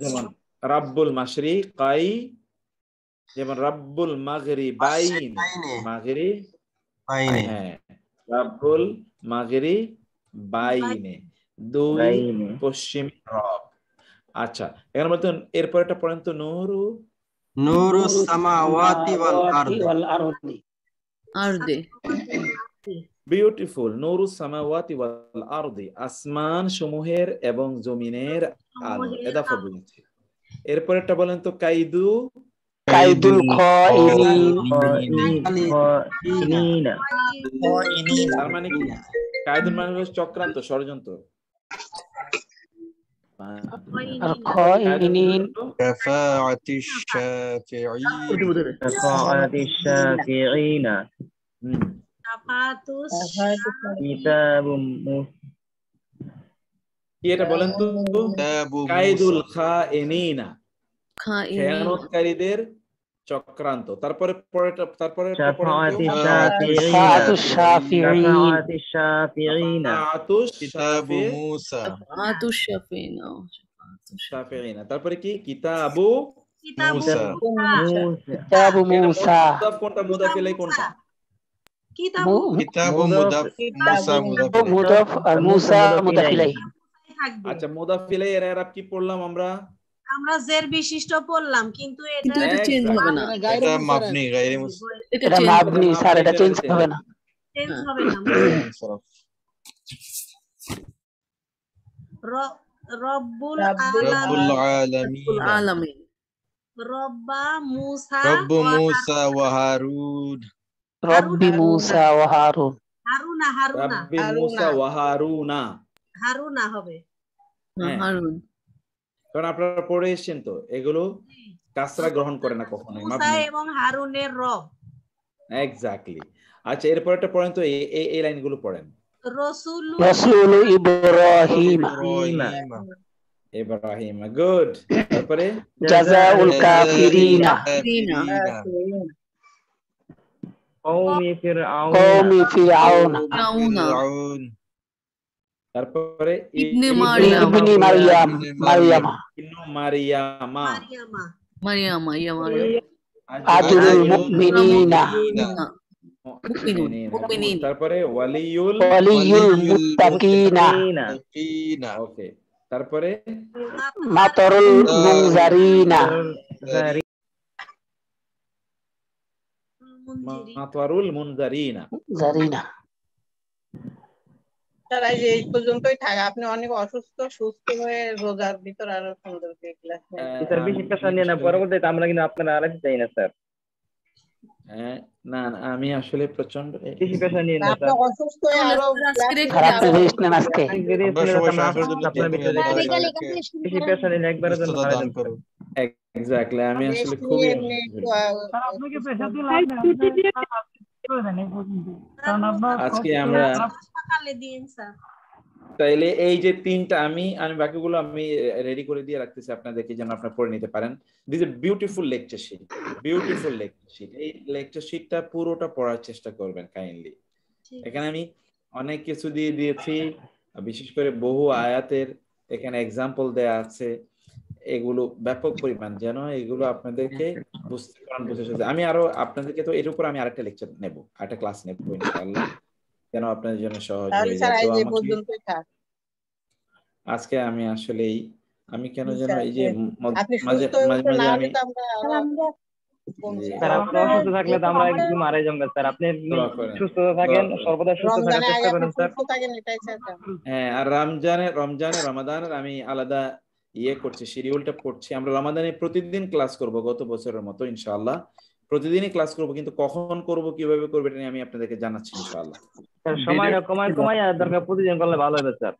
[SPEAKER 1] যেমন রাব্বুল মাশরিকাই, যেমন রাব্বুল মাগরিবাইন, মাগরিবাইন, হ্যাঁ রাব্বুল মাগরিবাইনে, দুই পশ্চিম রব। আচ্ছা, এখানে বলতেন এরপরটা পড়েন তো,
[SPEAKER 2] নূরুস সামাওয়াতি ওয়াল আরদি।
[SPEAKER 8] আরদি,
[SPEAKER 1] বিউটিফুল। নূরুস সামাওয়াতি ওয়াল আরদি, আসমান সমূহের এবং জমিনের আলো, এদাফা বলছি। এরপরটা বলেন তো, কাইদুল খাইনিন। তার মানে কি? কাইদুল মানে হলো চক্রান্ত, ষড়যন্ত্র।
[SPEAKER 2] কাফাআতিশ শাফিঈন,
[SPEAKER 1] কি এটা বলেন তো? কাইদুল খাইনিনা, খেয়ানতকারীদের চক্রান্ত। তারপরে তারপরে তারপরে কি? কিতাবু মুসা। কোনটা মুদাফ ইলাইহি? কোনটা
[SPEAKER 5] কিতাবু মুদাফ, মুসা
[SPEAKER 9] মুদাফ আর মুসা মুদাফ ইলাইহি।
[SPEAKER 1] আচ্ছা, মুদাফ ইলাইহি এর ইরাব কি পড়লাম আমরা?
[SPEAKER 12] আমরা জের বিশিষ্ট পড়লাম, কিন্তু এটা
[SPEAKER 8] চেঞ্জ হবে না।
[SPEAKER 5] এটা মাবনি গায়রে মুসা,
[SPEAKER 9] এটা মাবনি স্যার, এটা চেঞ্জ হবে না।
[SPEAKER 12] চেঞ্জ হবে না। রব্বুল
[SPEAKER 8] আলামিন,
[SPEAKER 12] রব্বা মুসা,
[SPEAKER 5] রব্বু মুসা ওয়া হারুন,
[SPEAKER 9] রব্বি মুসা ওয়া হারুন,
[SPEAKER 12] হারুনা, হারুনা,
[SPEAKER 1] রব্বি মুসা ওয়া হারুনা,
[SPEAKER 12] হারুনা হবে
[SPEAKER 8] হারুন।
[SPEAKER 1] কারণ আপনারা পড়ে এসেছেন তো, এগুলো কাসরা গ্রহণ করে না কখনোই,
[SPEAKER 12] মুসা এবং হারুনের রব।
[SPEAKER 1] এক্স্যাক্টলি। আচ্ছা, এরপরটা পড়েন তো, এই লাইনগুলো পড়েন।
[SPEAKER 12] রাসূল
[SPEAKER 9] ইব্রাহিম,
[SPEAKER 1] ইব্রাহিম, গুড। তারপরে
[SPEAKER 9] জাযাউল কাফিরিনা,
[SPEAKER 2] কওমি ফিরআউন,
[SPEAKER 1] তারপরে
[SPEAKER 8] ইবনে মারিয়ামা,
[SPEAKER 9] আদুল মুমিনিনা,
[SPEAKER 1] তারপরে ওয়ালিউল
[SPEAKER 9] মুত্তাকিনা,
[SPEAKER 1] ওকে। তারপরে
[SPEAKER 9] মাতরুল মুনজারিনা,
[SPEAKER 1] মাতওয়ারুল মুনজারিনা।
[SPEAKER 14] স্যার এই যে এই পর্যন্তই থাক, আপনি অনেক অসুস্থ, সুস্থ হয়ে রোজার ভিতর আরো সুন্দর করে ক্লাস নেন
[SPEAKER 2] স্যার। বেশি প্রেসার নিয়ে না, পরবর্তীতে আমরা কিন্তু আপনারা আলাদা চাই না স্যার।
[SPEAKER 1] না আমি আসলে প্রচন্ড
[SPEAKER 2] বেশি প্রেসার নিয়ে না
[SPEAKER 14] আপনি
[SPEAKER 2] স্যার,
[SPEAKER 14] অসুস্থ হয়ে আরো
[SPEAKER 9] খারাপ রেস্ট নেন আজকে।
[SPEAKER 2] বেশি প্রেসার নিয়ে একবারে জন্য দান করুন।
[SPEAKER 1] এক্স্যাক্টলি, আমি আসলে খুবই
[SPEAKER 4] আপনাকে প্রেসার দিলে
[SPEAKER 1] আজকে আমরা তাইলে এই যে তিনটা আমি বাকিগুলো আমি রেডি করে দিয়ে রাখতেছি আপনাদেরকে, যেন আপনারা পড়ে নিতে পারেন। This is beautiful lecture sheet, beautiful lecture sheet. এই লেকচার শিটটা পুরোটা পড়ার চেষ্টা করবেন কাইন্ডলি। এখানে আমি অনেক কিছু দিয়ে দিয়েছি, বিশেষ করে বহু আয়াতের এখানে এক্সাম্পল দেয়া আছে। এগুলো ব্যাপক পরিমাণ, যেন এগুলো আপনাদেরকে বুঝতে পারেন, বুঝে সুঝে। আমি আরো আপনাদেরকে তো এর উপর আমি আরেকটা লেকচার নেব, আরেকটা ক্লাস নেব ইনশাআল্লাহ, যেন আপনাদের জন্য সহজ হয়ে যায়। তো আজকে আমি আসলেই আমি কেন যেন এই যে মাঝে মাঝে আমি
[SPEAKER 13] স্যার আপনি অসুস্থ থাকলে তো আমরা একটু মারা যাবো স্যার, আপনি সুস্থ থাকেন, সর্বদা সুস্থ থাকার চেষ্টা করেন স্যার।
[SPEAKER 1] হ্যাঁ, আর রমাদানের আমি আলাদা করছি, শিডিউলটা করছি। আমরা রমাদানে প্রতিদিন ক্লাস করব গত বছরের মতো ইনশাআল্লাহ, প্রতিদিনই ক্লাস করব, কিন্তু কখন করব কিভাবে করব এটা আমি আপনাদেরকে জানাচ্ছি ইনশাআল্লাহ।
[SPEAKER 13] স্যার সময়টা কমায় আর দরকার প্রতিদিন করলে ভালো হবে স্যার।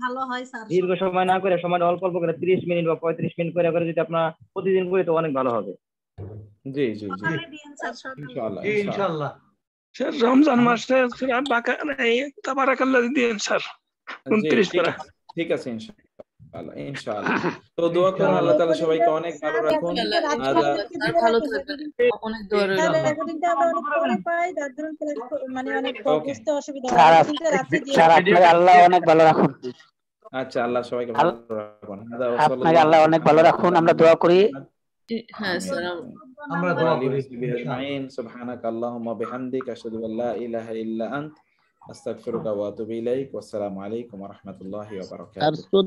[SPEAKER 12] ভালো হয় স্যার,
[SPEAKER 13] দীর্ঘ সময় না করে সময়টা অল্প অল্প করে 30 মিনিট বা 35 মিনিট করে করে যদি আপনারা প্রতিদিন করি তো অনেক ভালো হবে।
[SPEAKER 1] জি জি জি ইনশাআল্লাহ
[SPEAKER 5] ইনশাআল্লাহ।
[SPEAKER 15] স্যার রমজান মাসে সূরা বাকারা তাবারাকাল্লাহ দিন স্যার 29 পারা।
[SPEAKER 1] ঠিক আছে ইনশাআল্লাহ ইনশাআল্লাহ। তো দোয়া করুন আল্লাহ তাআলা সবাইকে অনেক ভালো রাখুন।
[SPEAKER 8] ভালো থাকবেন, অনেক দোয়া রইল।
[SPEAKER 16] রেকর্ডিংটা আমরা অনেক পরে পাই, যার জন্য মানে অনেক বুঝতে অসুবিধা হয়।
[SPEAKER 9] স্যার আপনাকে আল্লাহ অনেক ভালো রাখুন।
[SPEAKER 1] আচ্ছা, আল্লাহ সবাইকে ভালো রাখুন।
[SPEAKER 9] আপনাকে আল্লাহ অনেক ভালো রাখুন, আমরা দোয়া করি।
[SPEAKER 8] হ্যাঁ স্যার,
[SPEAKER 5] আমরা দোয়া করি।
[SPEAKER 1] সুবহানাকাল্লাহুম্মা বিহামদিকা আশহাদু আল্লা ইলাহা ইল্লা আনতা আস্তাগফিরুকা ওয়া আতুবু ইলাইক। ওয়াসসালামু আলাইকুম ওয়া রাহমাতুল্লাহি ওয়া বারাকাতুহু।